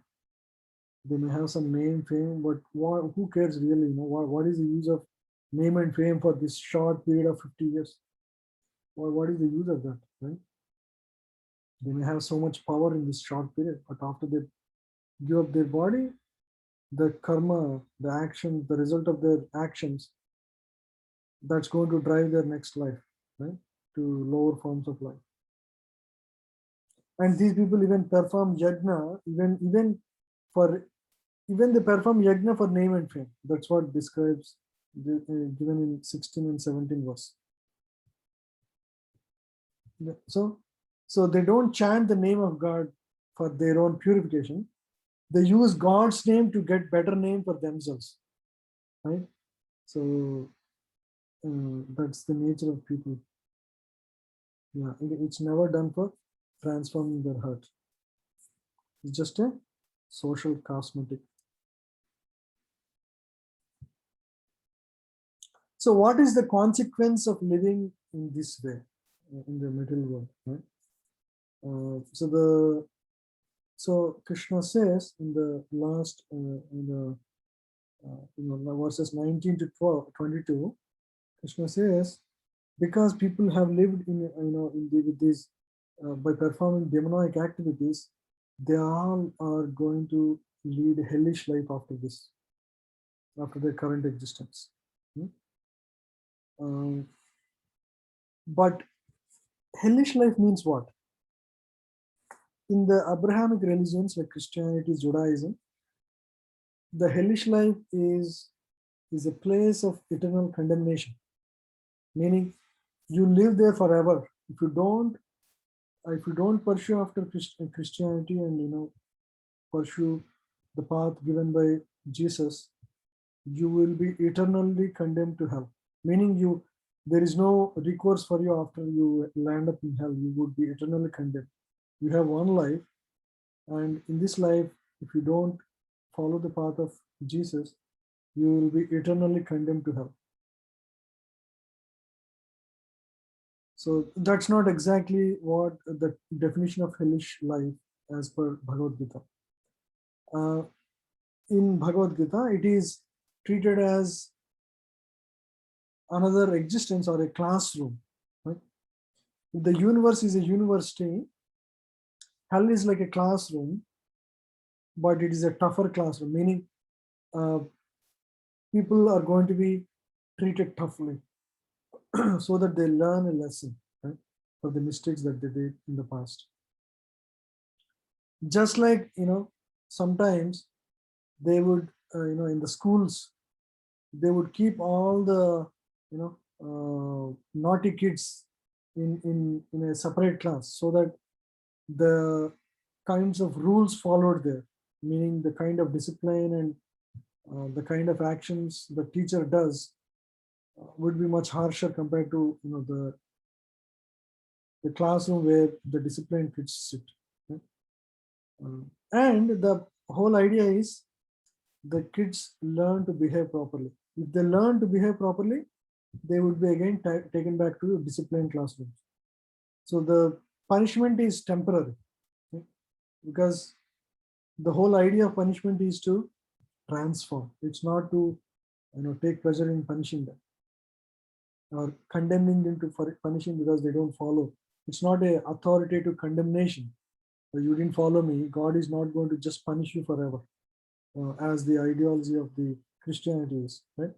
Speaker 1: They may have some name, fame, but who cares really? What is the use of name and fame for this short period of 50 years? What is the use of that, right? They may have so much power in this short period, but after they give up their body, the karma, the action, the result of their actions, that's going to drive their next life, right? To lower forms of life. And these people even perform yajna, even for even they perform yajna for name and fame. That's what describes given in 16 and 17 verse. So they don't chant the name of God for their own purification. They use God's name to get better name for themselves, right? So that's the nature of people. Yeah, it's never done for transforming their heart. It's just a social cosmetic. So what is the consequence of living in this way in the material world, right? So Krishna says in the last verses 19 to 22, Krishna says, because people have lived in with these by performing demonic activities, they all are going to lead a hellish life after this, after their current existence. But hellish life means what? In the Abrahamic religions like Christianity, Judaism, the hellish life is a place of eternal condemnation, meaning you live there forever. If you don't pursue after Christianity and pursue the path given by Jesus, you will be eternally condemned to hell. Meaning there is no recourse for you after you land up in hell. You would be eternally condemned. You have one life, and in this life, if you don't follow the path of Jesus, you will be eternally condemned to hell. So that's not exactly what the definition of hellish life as per Bhagavad Gita. In Bhagavad Gita, it is treated as another existence or a classroom. Right? If the universe is a university, hell is like a classroom, but it is a tougher classroom, meaning people are going to be treated toughly so that they learn a lesson, right, for the mistakes that they did in the past. Just like, sometimes they would, in the schools, they would keep all the, naughty kids in a separate class so that the kinds of rules followed there, meaning the kind of discipline and the kind of actions the teacher does would be much harsher compared to the classroom where the disciplined kids sit. Right? And the whole idea is the kids learn to behave properly. If they learn to behave properly, they would be again taken back to disciplined classrooms. So the punishment is temporary, right? Because the whole idea of punishment is to transform. It's not to take pleasure in punishing them or condemning them to punishing because they don't follow. It's not a authoritative condemnation. You didn't follow me. God is not going to just punish you forever, as the ideology of the Christianity is. Right?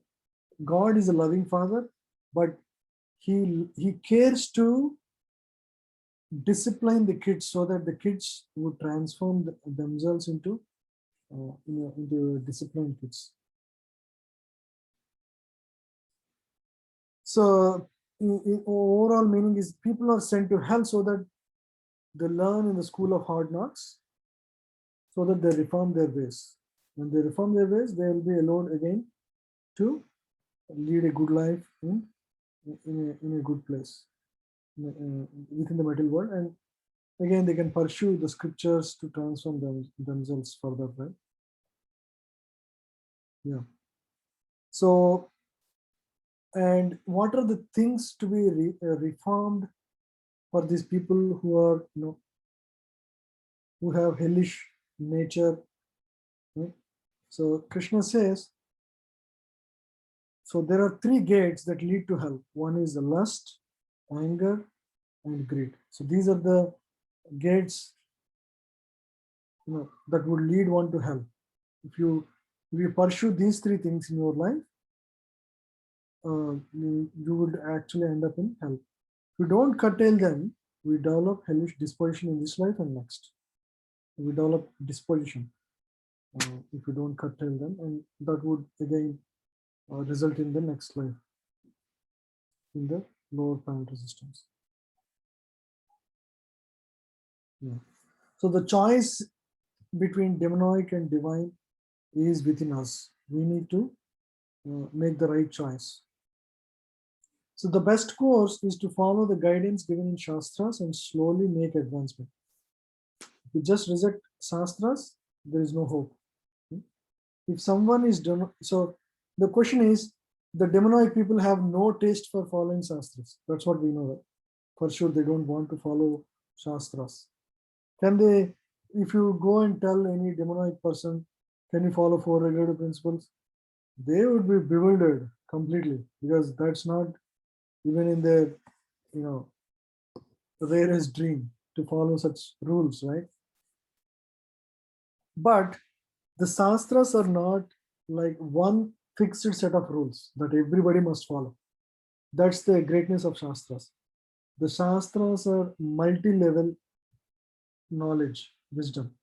Speaker 1: God is a loving Father, but He cares to discipline the kids so that the kids would transform themselves into disciplined kids. So in overall meaning is people are sent to hell so that they learn in the school of hard knocks, so that they reform their ways. When they reform their ways, they will be allowed again to lead a good life in a good place within the material world, and again they can pursue the scriptures to transform themselves further. Right? Yeah. So, and what are the things to be reformed for these people who are who have hellish nature? Right? So Krishna says, so there are three gates that lead to hell. One is the lust, anger, and greed. So these are the gates that would lead one to hell. If you pursue these three things in your life, you would actually end up in hell. If you don't curtail them, we develop hellish disposition in this life and next. We develop disposition. if you don't curtail them, and that would again result in the next life in the lower planetary systems. Yeah. So the choice between demonic and divine is within us. We need to make the right choice. So the best course is to follow the guidance given in Shastras and slowly make advancement. If you just reject Shastras, there is no hope. If someone is so the question is, the demonic people have no taste for following Shastras. That's what we know. Right? For sure, they don't want to follow Shastras. Can they, if you go and tell any demonic person, can you follow 4 regulative principles? They would be bewildered completely, because that's not even in their, rarest dream to follow such rules, right? But the Shastras are not like one fixed set of rules that everybody must follow. That's the greatness of Shastras. The Shastras are multi-level knowledge, wisdom.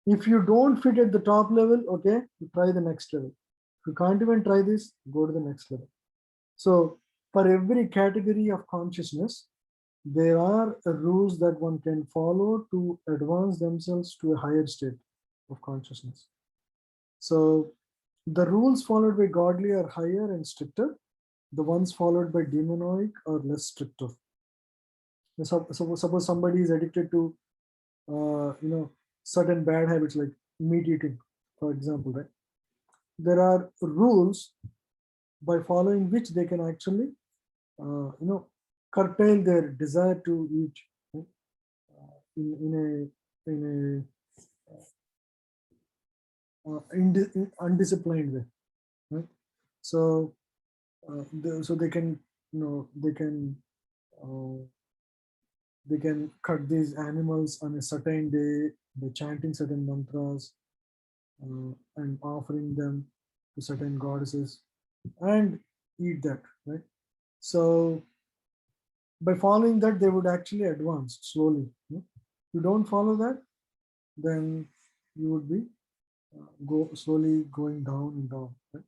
Speaker 1: If you don't fit at the top level, okay, you try the next level. If you can't even try this, go to the next level. So for every category of consciousness, there are rules that one can follow to advance themselves to a higher state of consciousness. So the rules followed by godly are higher and stricter. The ones followed by demonic are less stricter. Suppose somebody is addicted to, certain bad habits like meat eating, for example, right? There are rules by following which they can actually, curtail their desire to eat, right? in a undisciplined way, right? So so they can, they can cut these animals on a certain day by chanting certain mantras and offering them to certain goddesses and eat that, right? So by following that, they would actually advance slowly. If you don't follow that, then you would be slowly going down and down, right?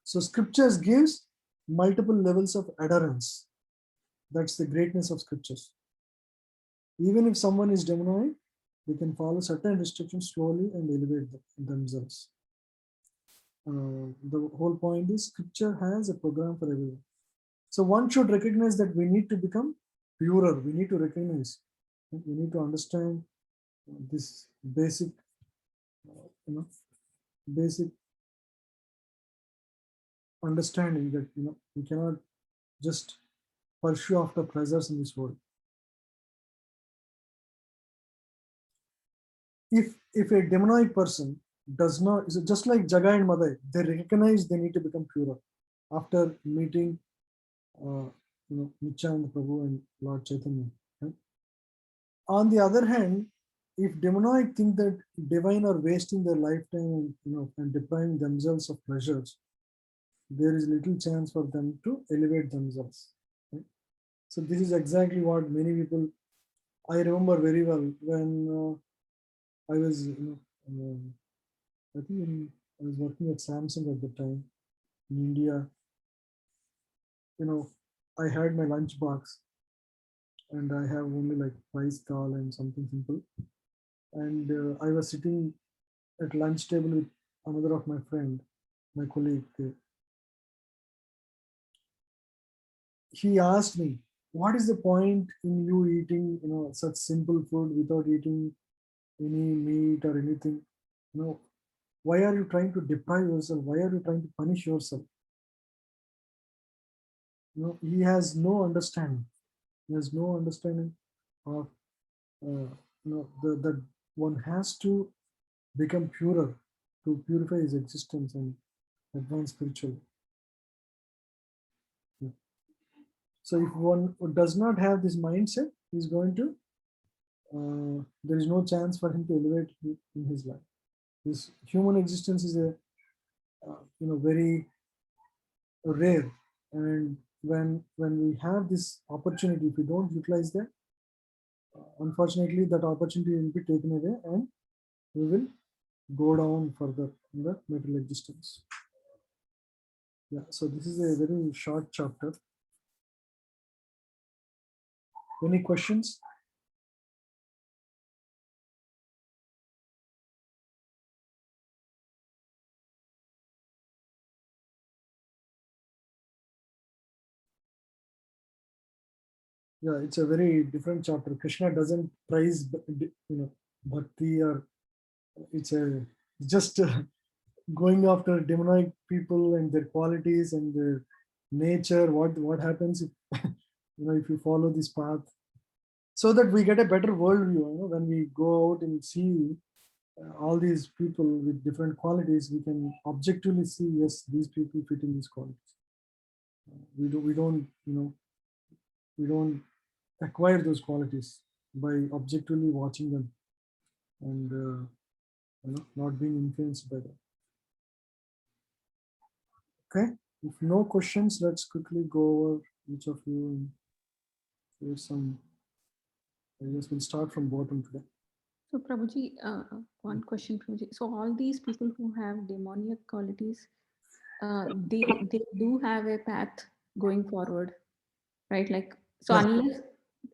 Speaker 1: So scriptures gives multiple levels of adherence. That's the greatness of scriptures. Even if someone is demonic, they can follow certain restrictions slowly and elevate themselves. The whole point is scripture has a program for everyone. So one should recognize that we need to become purer. We need to recognize, we need to understand this basic, basic understanding that we cannot just pursue after pleasures in this world. If a demonic person does not, just like Jagai and Madai, they recognize they need to become purer after meeting Nityananda Prabhu and Lord Chaitanya. Right? On the other hand, if demonic think that divine are wasting their lifetime and depriving themselves of pleasures, there is little chance for them to elevate themselves. Right? So this is exactly what many people, I remember very well when I was, I think I was working at Samsung at the time in India. I had my lunch box and I have only like rice dal and something simple. And I was sitting at lunch table with another of my friend, my colleague. He asked me, what is the point in you eating, such simple food without eating any meat or anything? Why are you trying to deprive yourself? Why are you trying to punish yourself? He has no understanding. He has no understanding of, that one has to become purer to purify his existence and advance spiritually. So if one does not have this mindset, he's going to, there is no chance for him to elevate in his life. This human existence is a, very rare. And when we have this opportunity, if we don't utilize that, unfortunately, that opportunity will be taken away and we will go down further in the material existence. Yeah, so this is a very short chapter. Any questions? Yeah, it's a very different chapter. Krishna doesn't praise, bhakti, or it's a just going after demonic people and their qualities and their nature. What happens if if you follow this path, so that we get a better worldview. When we go out and see all these people with different qualities, we can objectively see, yes, these people fit in these qualities. We don't acquire those qualities by objectively watching them and not being influenced by them. Okay, if no questions, let's quickly go over each of you and here's some. I guess we'll start from bottom today.
Speaker 6: So Prabhuji, one question, Prabhuji. So all these people who have demoniac qualities, they do have a path going forward, right? Like, so
Speaker 1: Yes.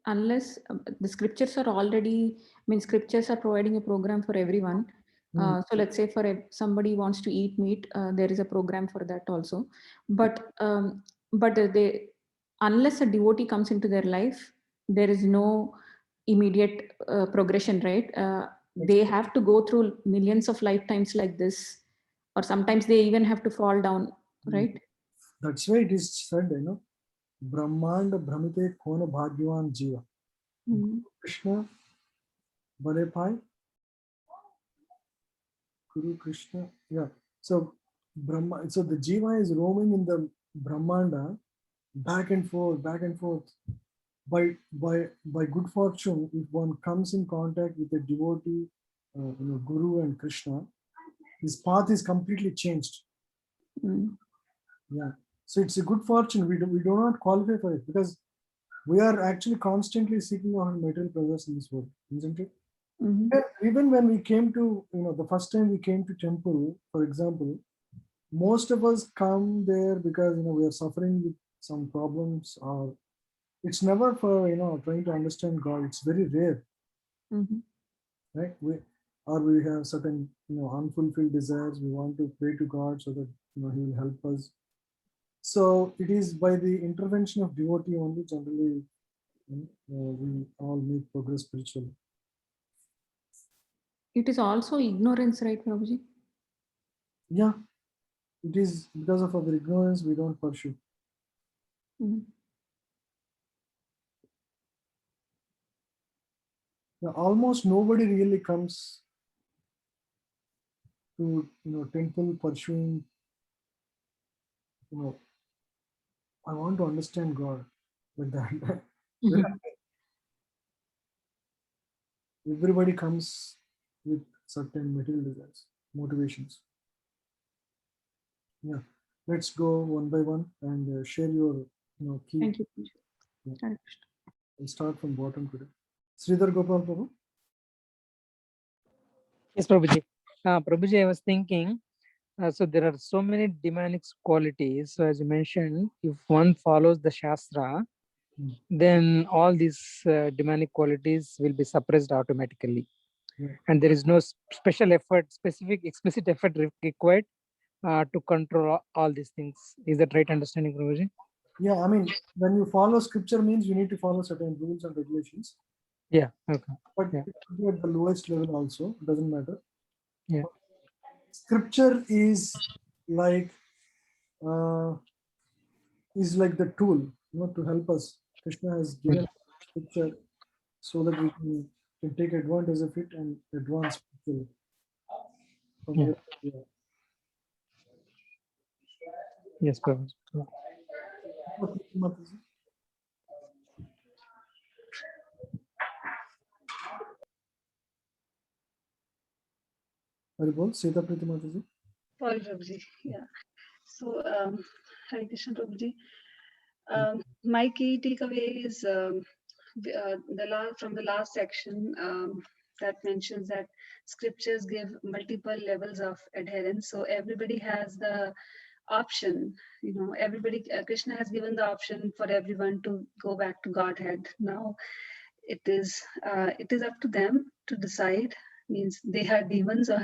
Speaker 6: unless the scriptures are already, scriptures are providing a program for everyone. So let's say for somebody wants to eat meat, there is a program for that also. But they, unless a devotee comes into their life, there is no immediate progression, right? They have to go through millions of lifetimes like this, or sometimes they even have to fall down, right?
Speaker 1: That's why it is said, Brahmanda Brahmite Kona Bhagyavan Jiva. Krishna Balepai Guru Krishna. Yeah. So Brahma, so the Jiva is roaming in the Brahmanda back and forth. By good fortune, if one comes in contact with a devotee, Guru and Krishna, his path is completely changed. Yeah. So it's a good fortune. We do not qualify for it because we are actually constantly seeking our material pleasures in this world, isn't it? Even when we came to, the first time we came to temple, for example, most of us come there because, we are suffering with some problems, or it's never for, trying to understand God. It's very rare, right? We have certain, unfulfilled desires. We want to pray to God so that, He will help us. So it is by the intervention of devotee only generally we all make progress spiritually.
Speaker 6: It is also ignorance, right, Prabhuji?
Speaker 1: Yeah, it is because of our ignorance we don't pursue. Now, almost nobody really comes to temple pursuing, I want to understand God like that. Everybody comes with certain material desires, motivations. Yeah, let's go one by one and share your key.
Speaker 6: Thank you.
Speaker 1: Yeah. We'll start from bottom today. Sridhar Gopal Prabhu.
Speaker 3: Yes, Prabhuji. Prabhuji, I was thinking, so there are so many demonic qualities. So as you mentioned, if one follows the Shastra, then all these demonic qualities will be suppressed automatically. And there is no special effort, explicit effort required to control all these things. Is that right understanding, Prabhuji?
Speaker 1: Yeah, when you follow scripture means you need to follow certain rules and regulations.
Speaker 3: Yeah, okay.
Speaker 1: But it could be at the lowest level also, doesn't matter.
Speaker 3: Yeah.
Speaker 1: Scripture is like the tool, to help us. Krishna has given scripture so that we can take advantage of it and advance spiritually.
Speaker 3: Yes, Prabhuji.
Speaker 1: Sita Priti Mataji.
Speaker 10: Sorry, Prabhuji. Yeah. So, Hare Krishna, Prabhuji. My key takeaway is from the last section. that mentions that scriptures give multiple levels of adherence. So everybody has the option, everybody, Krishna has given the option for everyone to go back to Godhead. Now it is up to them to decide, means they are demons or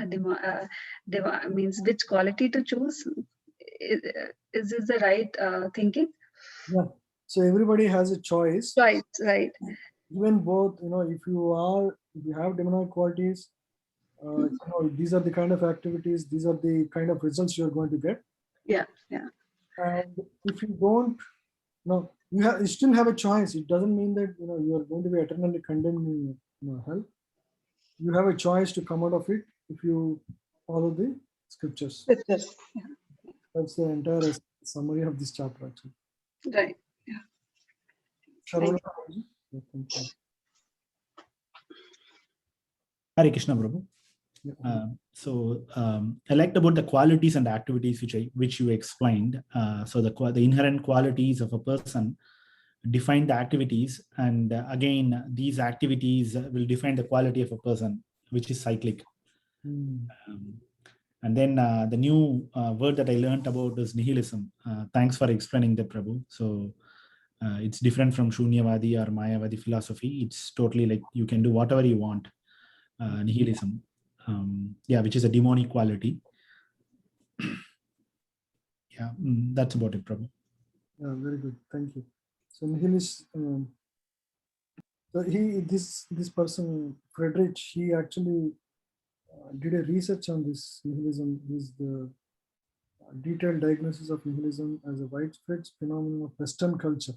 Speaker 10: means which quality to choose. Is this the right thinking?
Speaker 1: Yeah. So everybody has a choice.
Speaker 10: Right.
Speaker 1: Even both, if you have demonic qualities, these are the kind of activities, these are the kind of results you're going to get.
Speaker 10: Yeah.
Speaker 1: And if you don't, you still have a choice. It doesn't mean that you are going to be eternally condemned in hell. You have a choice to come out of it if you follow the scriptures.
Speaker 10: Scriptures.
Speaker 1: That's the entire summary of this chapter, actually.
Speaker 10: Right. Yeah.
Speaker 1: Sharona,
Speaker 5: Hare Krishna, Prabhu. I liked about the qualities and activities which you explained. So the inherent qualities of a person define the activities, and again these activities will define the quality of a person, which is cyclic. And then the new word that I learned about is nihilism. Thanks for explaining that, Prabhu. So it's different from Shunyavadi or Mayavadi philosophy. It's totally like you can do whatever you want. Nihilism, which is a demonic quality. That's about it, Prabhu.
Speaker 1: Yeah, very good. Thank you. So nihilist. So this person Friedrich, he actually did a research on this nihilism. Is the detailed diagnosis of nihilism as a widespread phenomenon of Western culture.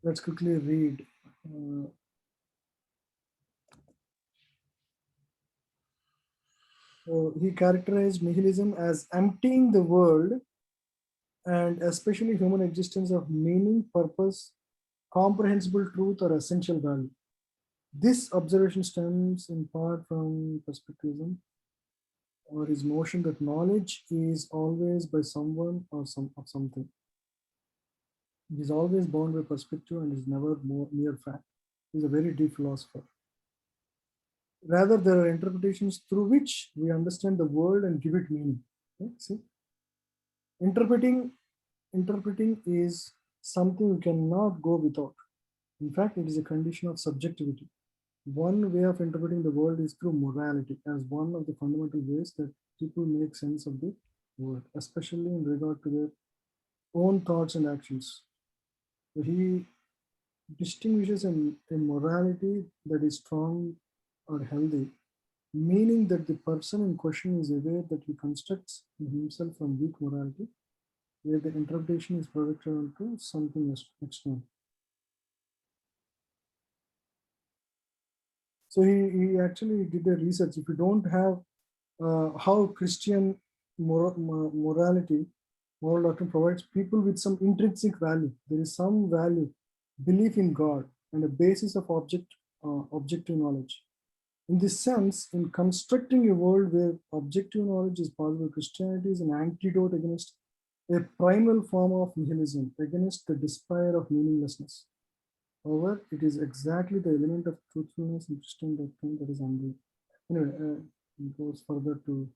Speaker 1: Let's quickly read. So he characterized nihilism as emptying the world and especially human existence of meaning, purpose, comprehensible truth, or essential value. This observation stems in part from perspectivism, or his notion that knowledge is always by someone or something. It is always bound by perspective and is never more mere fact. He is a very deep philosopher. Rather, there are interpretations through which we understand the world and give it meaning. Okay? See, interpreting is something we cannot go without. In fact, it is a condition of subjectivity. One way of interpreting the world is through morality, as one of the fundamental ways that people make sense of the world, especially in regard to their own thoughts and actions. He distinguishes a morality that is strong or healthy, meaning that the person in question is aware that he constructs himself from weak morality, where the interpretation is projected onto something external. So he actually did a research. If you don't have how Christian moral doctrine provides people with some intrinsic value. There is some value, belief in God, and a basis of objective knowledge. In this sense, in constructing a world where objective knowledge is possible, Christianity is an antidote against a primal form of nihilism, against the despair of meaninglessness. However, it is exactly the element of truthfulness in Christian doctrine that is unreal. Anyway, it goes further to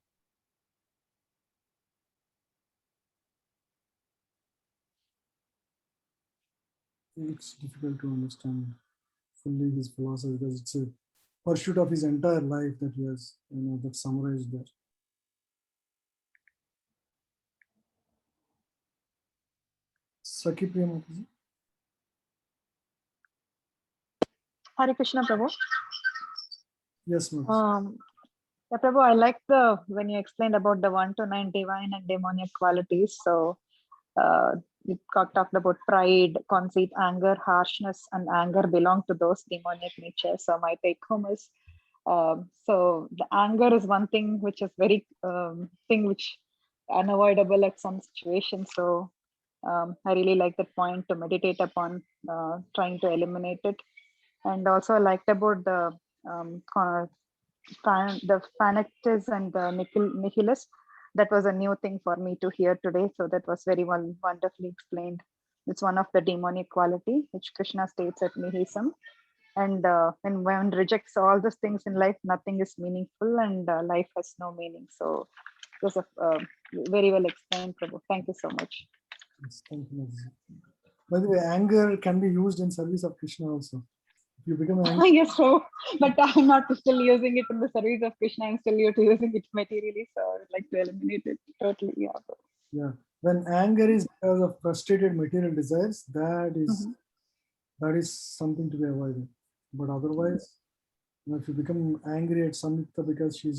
Speaker 1: it's difficult to understand fully his philosophy because it's a pursuit of his entire life that he has, that's summarized there. Saki Priya Mataji.
Speaker 11: Hare Krishna, Prabhu.
Speaker 1: Yes, ma'am.
Speaker 11: Yeah, Prabhu, I like when you explained about the 1 to 9 divine and demoniac qualities. So you talked about pride, conceit, anger, harshness, and anger belong to those demoniac natures. So my take home is, so the anger is one thing which is very thing which unavoidable at some situations. So I really like that point to meditate upon, trying to eliminate it. And also I liked about the FANACTICS and the NIHILISTS. That was a new thing for me to hear today. So that was very wonderfully explained. It's one of the demonic quality, which Krishna states at Nihilism. And when one rejects all those things in life, nothing is meaningful, and life has no meaning. So it was very well explained, Prabhu. Thank you so much.
Speaker 1: Yes, thank you. By the way, anger can be used in service of Krishna also. If you become angry,
Speaker 11: Yes, so, but I'm not still using it in the service of Krishna. I'm still using it materially, so I would like to eliminate it totally. Yeah.
Speaker 1: yeah, when anger is because of frustrated material desires, that is something to be avoided. But otherwise, if you become angry at Samyukta because you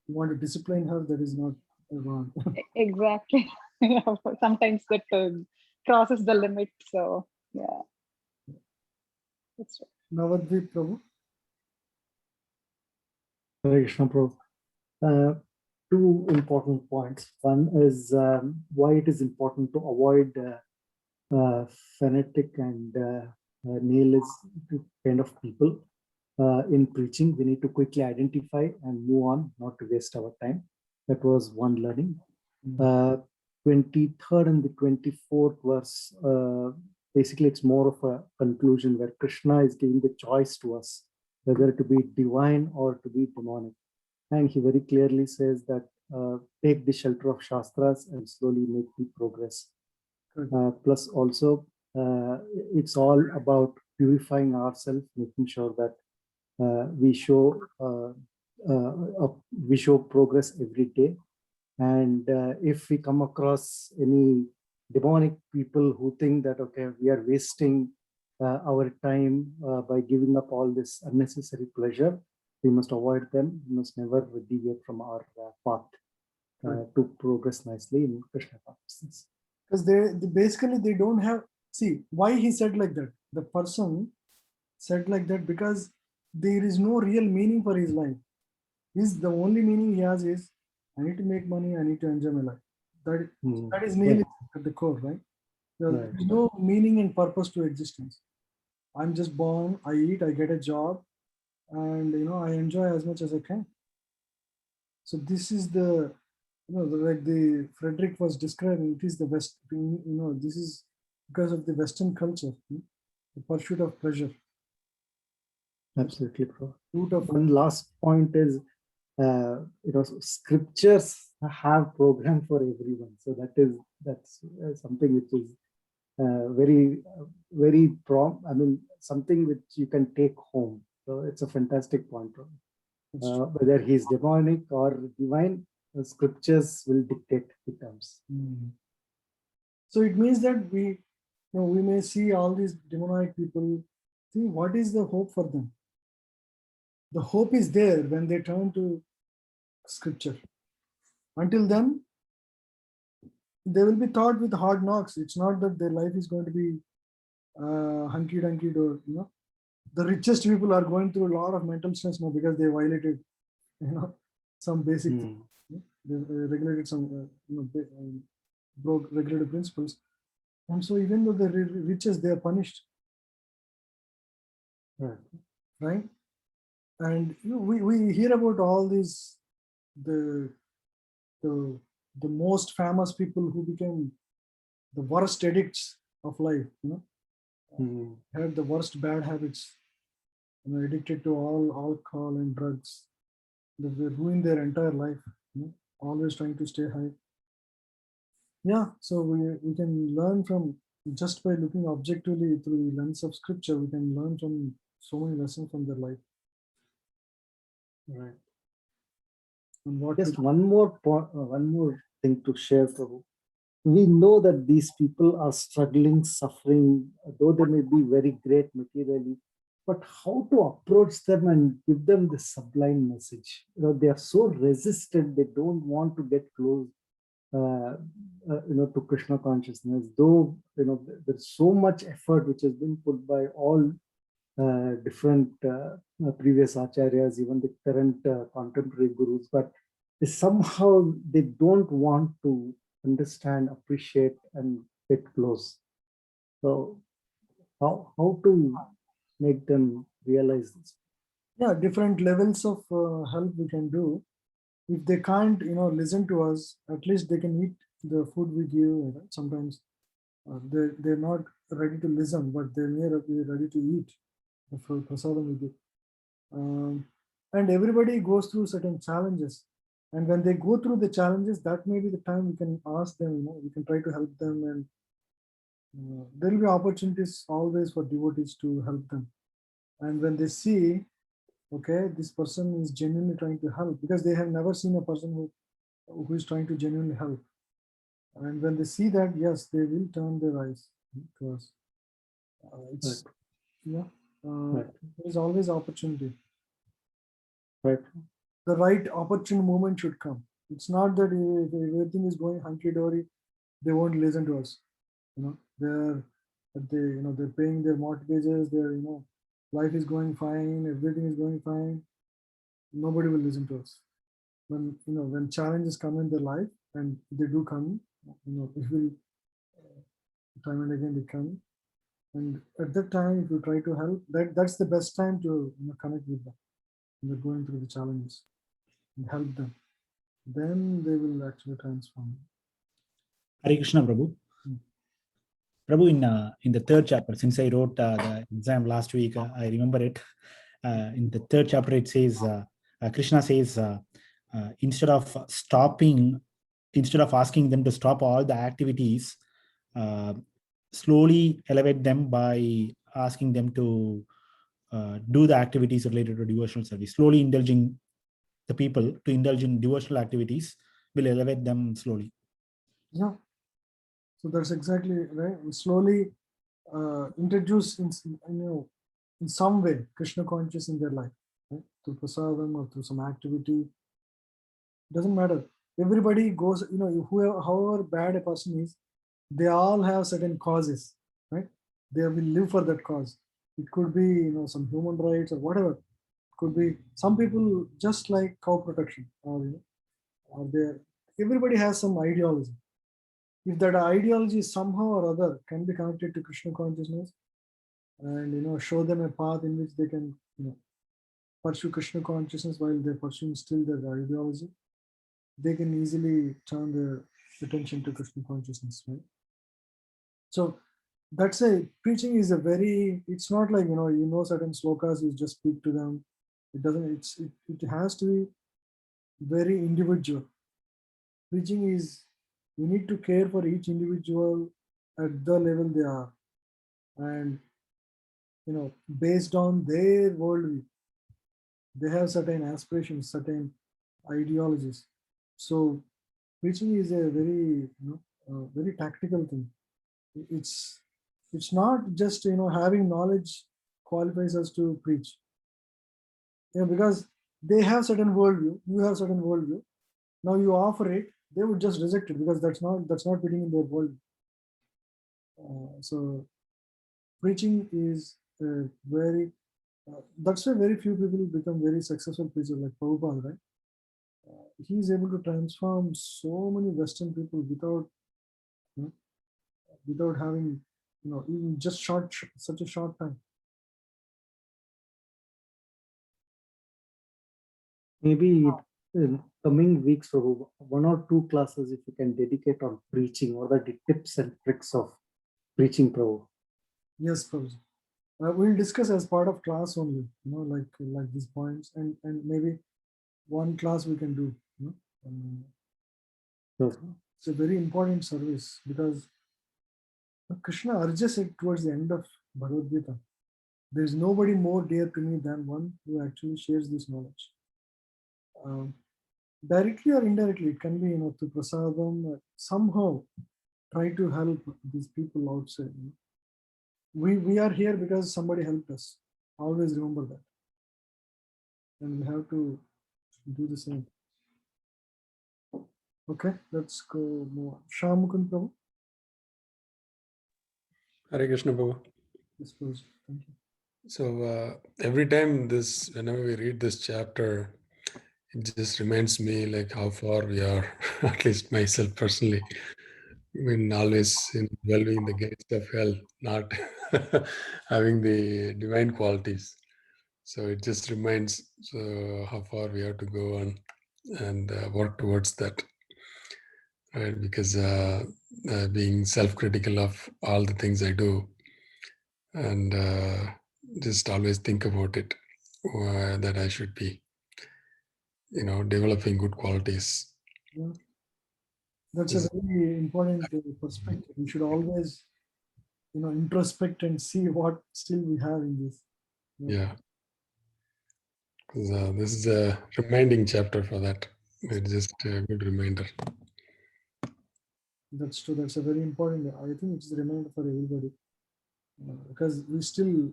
Speaker 1: want to discipline her, that is not wrong.
Speaker 11: Exactly. Sometimes that crosses the limit. So yeah, that's right.
Speaker 1: Navadvip Prabhu.
Speaker 4: Hare Krishna, Prabhu. Two important points. One is why it is important to avoid fanatic and nihilist kind of people in preaching. We need to quickly identify and move on, not to waste our time. That was one learning. 23rd and the 24th verse, basically it's more of a conclusion where Krishna is giving the choice to us, whether to be divine or to be demonic. And he very clearly says that take the shelter of Shastras and slowly make the progress. Plus also, it's all about purifying ourselves, making sure that we show progress every day. And if we come across any demonic people who think that, okay, we are wasting our time by giving up all this unnecessary pleasure, we must avoid them. We must never deviate from our path to progress nicely in Krishna consciousness.
Speaker 1: Because they basically they don't have, see why he said like that. The person said like that because there is no real meaning for his life. The only meaning he has is, I need to make money, I need to enjoy my life. That is nihilism at the core, right? There is no meaning and purpose to existence. I'm just born, I eat, I get a job, and I enjoy as much as I can. So this is the, like the Frederick was describing, it is the West, this is because of the Western culture, the pursuit of pleasure.
Speaker 4: Absolutely, Bro. One last point is, scriptures have program for everyone. So that's something which is very something which you can take home. So it's a fantastic point, Bro. Whether he's demonic or divine, the scriptures will dictate the terms.
Speaker 1: So it means that we may see all these demonic people. See, what is the hope for them? The hope is there when they turn to scripture. Until then, they will be taught with hard knocks. It's not that their life is going to be hunky-dunky or, the richest people are going through a lot of mental stress now because they violated, some basic things. They regulated some, broke regulated principles. And so even though they're richest, they are punished. Right? And we hear about all these, the most famous people who became the worst addicts of life, had the worst bad habits, addicted to all alcohol and drugs. They ruined their entire life, always trying to stay high. Yeah, so we can learn from, just by looking objectively through the lens of scripture, we can learn from so many lessons from their life.
Speaker 4: Right.
Speaker 1: And
Speaker 4: just one more thing to share, Prabhu. We know that these people are struggling, suffering, though they may be very great materially, but how to approach them and give them the sublime message? They are so resistant, they don't want to get close, to Krishna consciousness, though, there's so much effort which has been put by all different previous acharyas, even the current contemporary gurus, but somehow they don't want to understand, appreciate, and get close. So how to make them realize this?
Speaker 1: Yeah, different levels of help we can do. If they can't, listen to us, at least they can eat the food we give. Sometimes They're not ready to listen, but they're ready to eat the prasadam we give. And everybody goes through certain challenges. And when they go through the challenges, that may be the time we can ask them, we can try to help them. And there will be opportunities always for devotees to help them. And when they see, okay, this person is genuinely trying to help, because they have never seen a person who is trying to genuinely help. And when they see that, yes, they will turn their eyes to us. It's, yeah, there's always opportunity.
Speaker 4: Right.
Speaker 1: The right opportune moment should come. It's not that if everything is going hunky-dory, they won't listen to us. They're paying their mortgages, life is going fine, everything is going fine. Nobody will listen to us. When challenges come in their life, and they do come, it will time and again they come. And at that time, if you try to help, that's the best time to connect with them. They're going through the challenges and help them. Then they will actually transform.
Speaker 5: Hare Krishna, Prabhu. Prabhu, in the third chapter, since I wrote the exam last week, I remember it. In the third chapter, it says, Krishna says, instead of asking them to stop all the activities, slowly elevate them by asking them to do the activities related to devotional service. Slowly indulging the people to indulge in devotional activities will elevate them slowly.
Speaker 1: Yeah. So that's exactly right. We slowly introduce in some way Krishna conscious in their life, right? Through prasadam or through some activity. Doesn't matter. Everybody goes, however bad a person is, they all have certain causes, right? They will live for that cause. It could be, some human rights or whatever. It could be some people just like cow protection, or everybody has some ideology. If that ideology somehow or other can be connected to Krishna consciousness, and show them a path in which they can pursue Krishna consciousness while they're pursuing still their ideology, they can easily turn their attention to Krishna consciousness, right? So that's preaching is it's not like certain slokas, you just speak to them. It doesn't, it has to be very individual. Preaching is, you need to care for each individual at the level they are, and based on their worldview, they have certain aspirations, certain ideologies. So preaching is a very very tactical thing. It's not just having knowledge qualifies us to preach, because they have certain worldview, you have certain worldview. Now you offer it, they would just reject it because that's not fitting in their world. So preaching is very that's why very few people become very successful preachers like Prabhupada, right? He is able to transform so many Western people without having even just such a short time.
Speaker 4: Maybe in coming weeks, or 1 or 2 classes, if you can dedicate on preaching, or the tips and tricks of preaching, Prabhu.
Speaker 1: Yes, Prabhu. We'll discuss as part of class only, like these points, and maybe one class we can do. It's a very important service, because Krishna urges it towards the end of Bhagavad Gita. There is nobody more dear to me than one who actually shares this knowledge. Directly or indirectly, it can be through prasadam, somehow try to help these people outside. We are here because somebody helped us. Always remember that, and we have to do the same. Okay, let's go move on. Shamukund Prabhu.
Speaker 7: Hare Krishna Prabhu.
Speaker 1: Yes, please. Thank you.
Speaker 7: So every time whenever we read this chapter, it just reminds me like how far we are, at least myself personally, always involving the gates of hell, not having the divine qualities. So it just reminds how far we have to go on and work towards that. right? Because being self-critical of all the things I do, and just always think about it, that I should be, developing good qualities.
Speaker 1: Yeah. That's a very important perspective. We should always, introspect and see what still we have in this.
Speaker 7: Yeah. Because this is a reminding chapter for that. It's just a good reminder.
Speaker 1: That's true. That's a very important. I think it's a reminder for everybody, because we still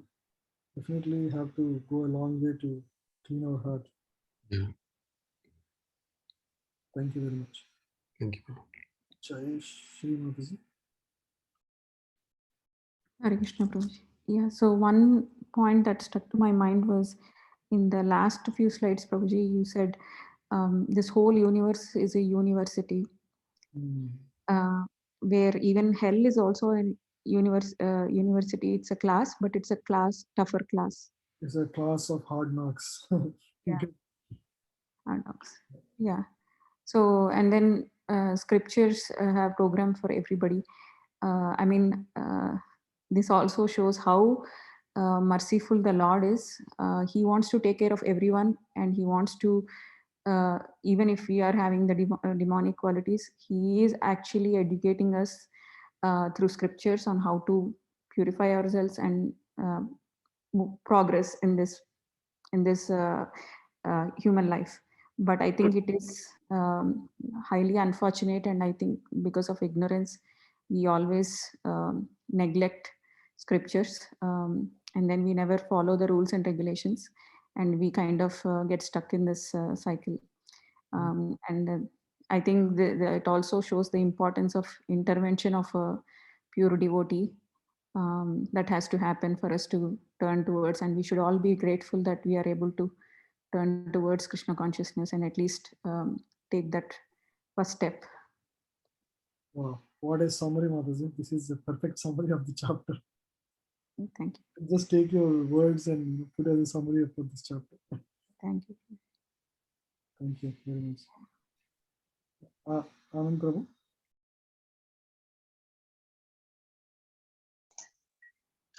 Speaker 1: definitely have to go a long way to clean our heart.
Speaker 7: Yeah.
Speaker 1: Thank you very much.
Speaker 7: Thank you.
Speaker 1: Jai Shri Mataji.
Speaker 6: Hare Krishna, Prabhuji. Yeah, so one point that stuck to my mind was in the last few slides, Prabhuji, you said this whole universe is a university, where even hell is also a university. It's a class, but it's a tougher class.
Speaker 1: It's a class of hard knocks.
Speaker 6: Yeah. Hard knocks. Yeah. So, and then scriptures have program for everybody. I mean, this also shows how merciful the Lord is. He wants to take care of everyone, and he wants to, even if we are having the demonic qualities, he is actually educating us through scriptures on how to purify ourselves and progress in this human life. But I think it is highly unfortunate, and I think because of ignorance, we always neglect scriptures, and then we never follow the rules and regulations, and we kind of get stuck in this cycle. And I think it also shows the importance of intervention of a pure devotee that has to happen for us to turn towards, and we should all be grateful that we are able to turn towards Krishna consciousness and at least take that first step.
Speaker 1: Wow, what a summary, Mataji. This is a perfect summary of the chapter.
Speaker 6: Thank you.
Speaker 1: Just take your words and put as a summary for this chapter.
Speaker 6: Thank you.
Speaker 1: Thank you very much. Anand Prabhu.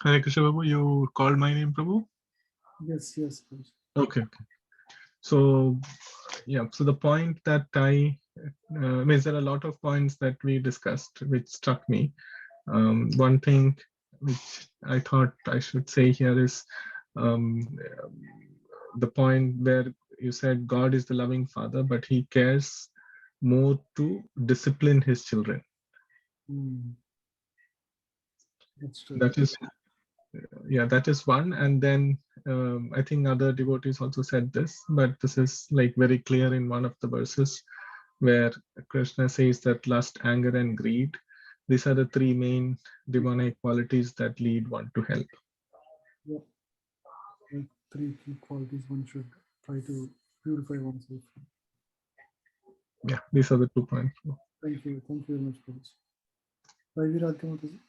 Speaker 12: Hare Krishna, Prabhu. You called my name, Prabhu?
Speaker 1: Yes, yes. Please.
Speaker 12: Okay. So, yeah, so the point that I means there are a lot of points that we discussed which struck me. One thing which I thought I should say here is the point where you said God is the loving father, but he cares more to discipline his children.
Speaker 1: That's true.
Speaker 12: That is, yeah, that is one. And then I think other devotees also said this, but this is like very clear in one of the verses where Krishna says that lust, anger, and greed, these are the three main demonic qualities that lead one to hell.
Speaker 1: Yeah. Like three key qualities one should try to purify oneself.
Speaker 12: Yeah, these are the 2 points.
Speaker 1: Thank you. Thank you very much for this. Mataji.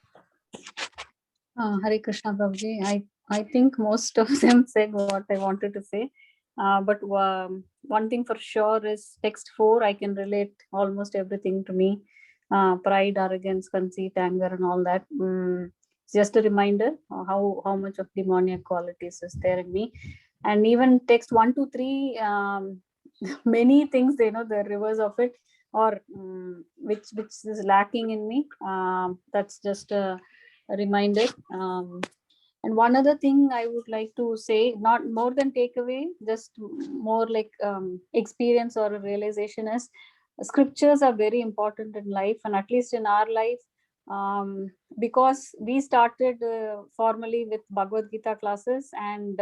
Speaker 9: Hare Krishna, Prabhuji. I think most of them said what I wanted to say. But one thing for sure is text 4, I can relate almost everything to me. Pride, arrogance, conceit, anger, and all that. It's just a reminder how much of demoniac qualities is there in me. And even text 1, 2, 3, many things, the reverse of it, or which is lacking in me. That's just a reminder. And one other thing I would like to say, not more than takeaway, just more like experience or a realization, is scriptures are very important in life, and at least in our life, because we started formally with Bhagavad Gita classes, and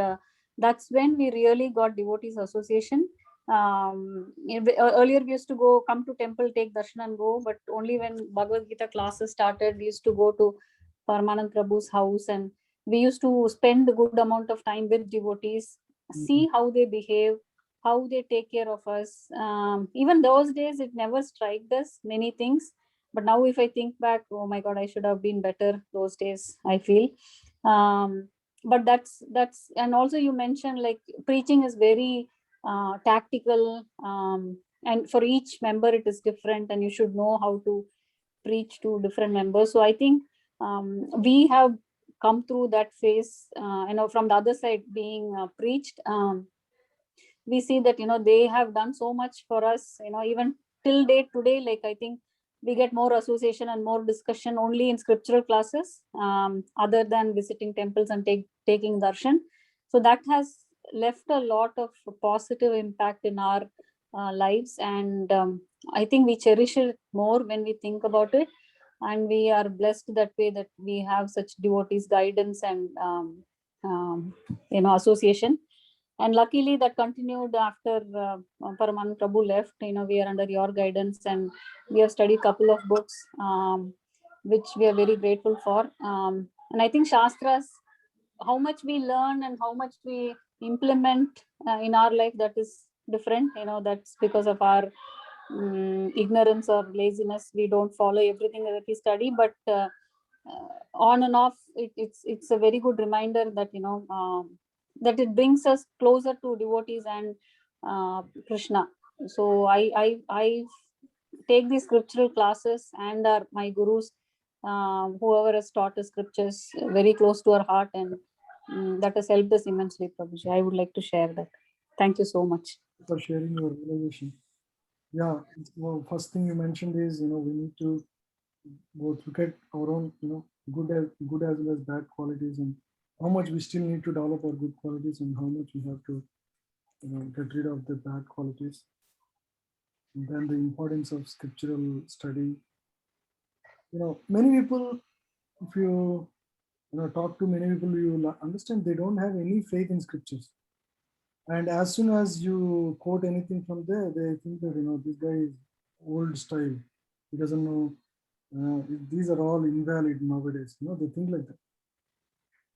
Speaker 9: that's when we really got devotees association. Earlier we used to come to temple, take darshan and go, but only when Bhagavad Gita classes started, we used to go to Paramanand Prabhu's house, and we used to spend a good amount of time with devotees, see how they behave, how they take care of us. Even those days, it never struck us many things. But now if I think back, oh my God, I should have been better those days, I feel. But that's, and also you mentioned like preaching is very tactical. and for each member it is different, and you should know how to preach to different members. So I think we have come through that phase, from the other side being preached. We see that they have done so much for us, even till date today. Like, I think we get more association and more discussion only in scriptural classes, other than visiting temples and taking darshan. So that has left a lot of positive impact in our lives, and I think we cherish it more when we think about it, and we are blessed that way, that we have such devotees guidance and association. And luckily that continued after Paraman Prabhu left. We are under your guidance, and we have studied a couple of books, which we are very grateful for. And I think Shastras, how much we learn and how much we implement in our life, that is different. That's because of our ignorance or laziness. We don't follow everything that we study, but on and off, it's a very good reminder that that it brings us closer to devotees and Krishna. So I take these scriptural classes and my gurus, whoever has taught us scriptures, very close to our heart, and that has helped us immensely, Prabhuji. I would like to share that. Thank you so much
Speaker 1: for sharing your realization. Yeah, well, first thing you mentioned is we need to both look at our own good as well as bad qualities, and how much we still need to develop our good qualities, and how much we have to get rid of the bad qualities. And then the importance of scriptural study. Many people, if you talk to many people, you will understand they don't have any faith in scriptures. And as soon as you quote anything from there, they think that this guy is old style. He doesn't know. These are all invalid nowadays. They think like that.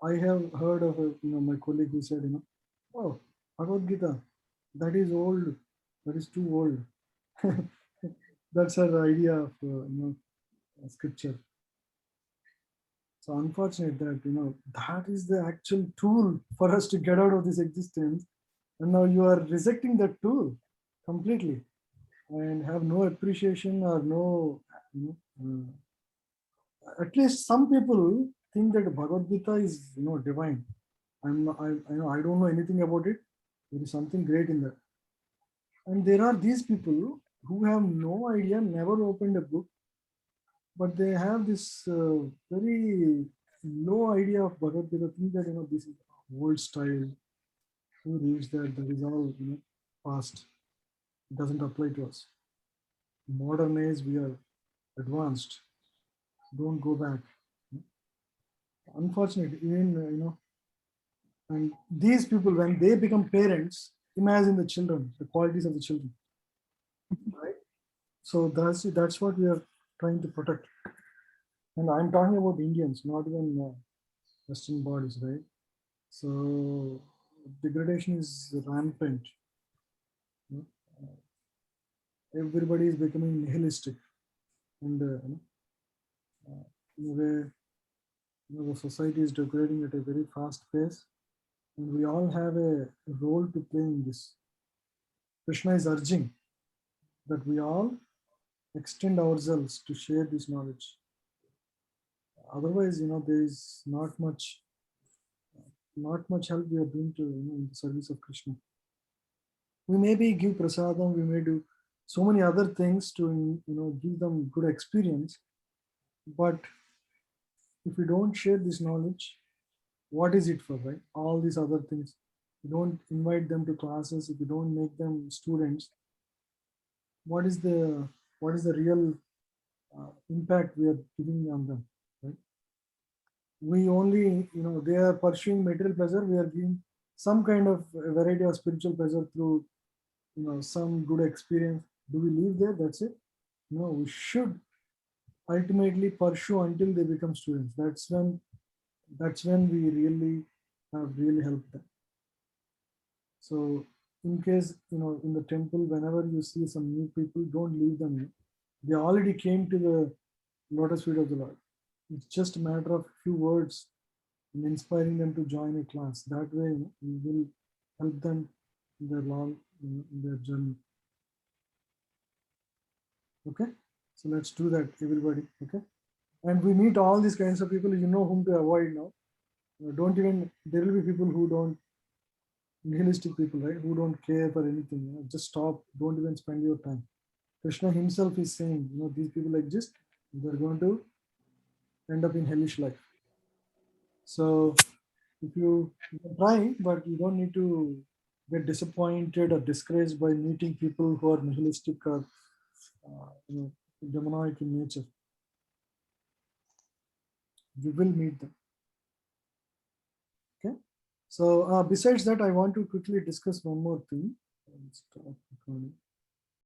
Speaker 1: I have heard of my colleague who said, oh, Bhagavad Gita, that is old. That is too old. That's her idea of scripture. So unfortunate that that is the actual tool for us to get out of this existence, and now you are rejecting that tool completely, and have no appreciation or no. At least some people think that Bhagavad Gita is divine. I don't know anything about it. There is something great in that. And there are these people who have no idea, never opened a book, but they have this very low idea of Bhagavad Gita. Think that this is old style. Who reads that? That is all past. It doesn't apply to us. Modern age, we are advanced. Don't go back. Unfortunately, even and these people, when they become parents, imagine the children, the qualities of the children, right? So that's what we are trying to protect. And I'm talking about Indians, not even Western bodies, right? So degradation is rampant. Everybody is becoming nihilistic, and in a way, the society is degrading at a very fast pace, and we all have a role to play in this. Krishna is urging that we all extend ourselves to share this knowledge. Otherwise, there is not much help we are doing to in the service of Krishna. We maybe give prasadam, we may do so many other things to give them good experience, but if we don't share this knowledge, what is it for, right? All these other things. You don't invite them to classes, if you don't make them students, what is the real impact we are giving on them, right? We only, they are pursuing material pleasure, we are giving some kind of a variety of spiritual pleasure through, some good experience. Do we leave there? That's it? No, we should ultimately pursue until they become students. That's when we really have helped them. So in case, in the temple, whenever you see some new people, don't leave them. They already came to the lotus feet of the Lord. It's just a matter of few words and inspiring them to join a class. That way, we will help them in their journey. Okay, so let's do that, everybody. Okay, and we meet all these kinds of people. You know whom to avoid now. Don't even. There will be people who don't, nihilistic people, right? Who don't care for anything. Just stop. Don't even spend your time. Krishna himself is saying, these people exist. They're going to end up in hellish life. So if you can try, but you don't need to get disappointed or discouraged by meeting people who are nihilistic or demonic in nature. You will meet them. Okay. So besides that, I want to quickly discuss one more thing. Stop recording.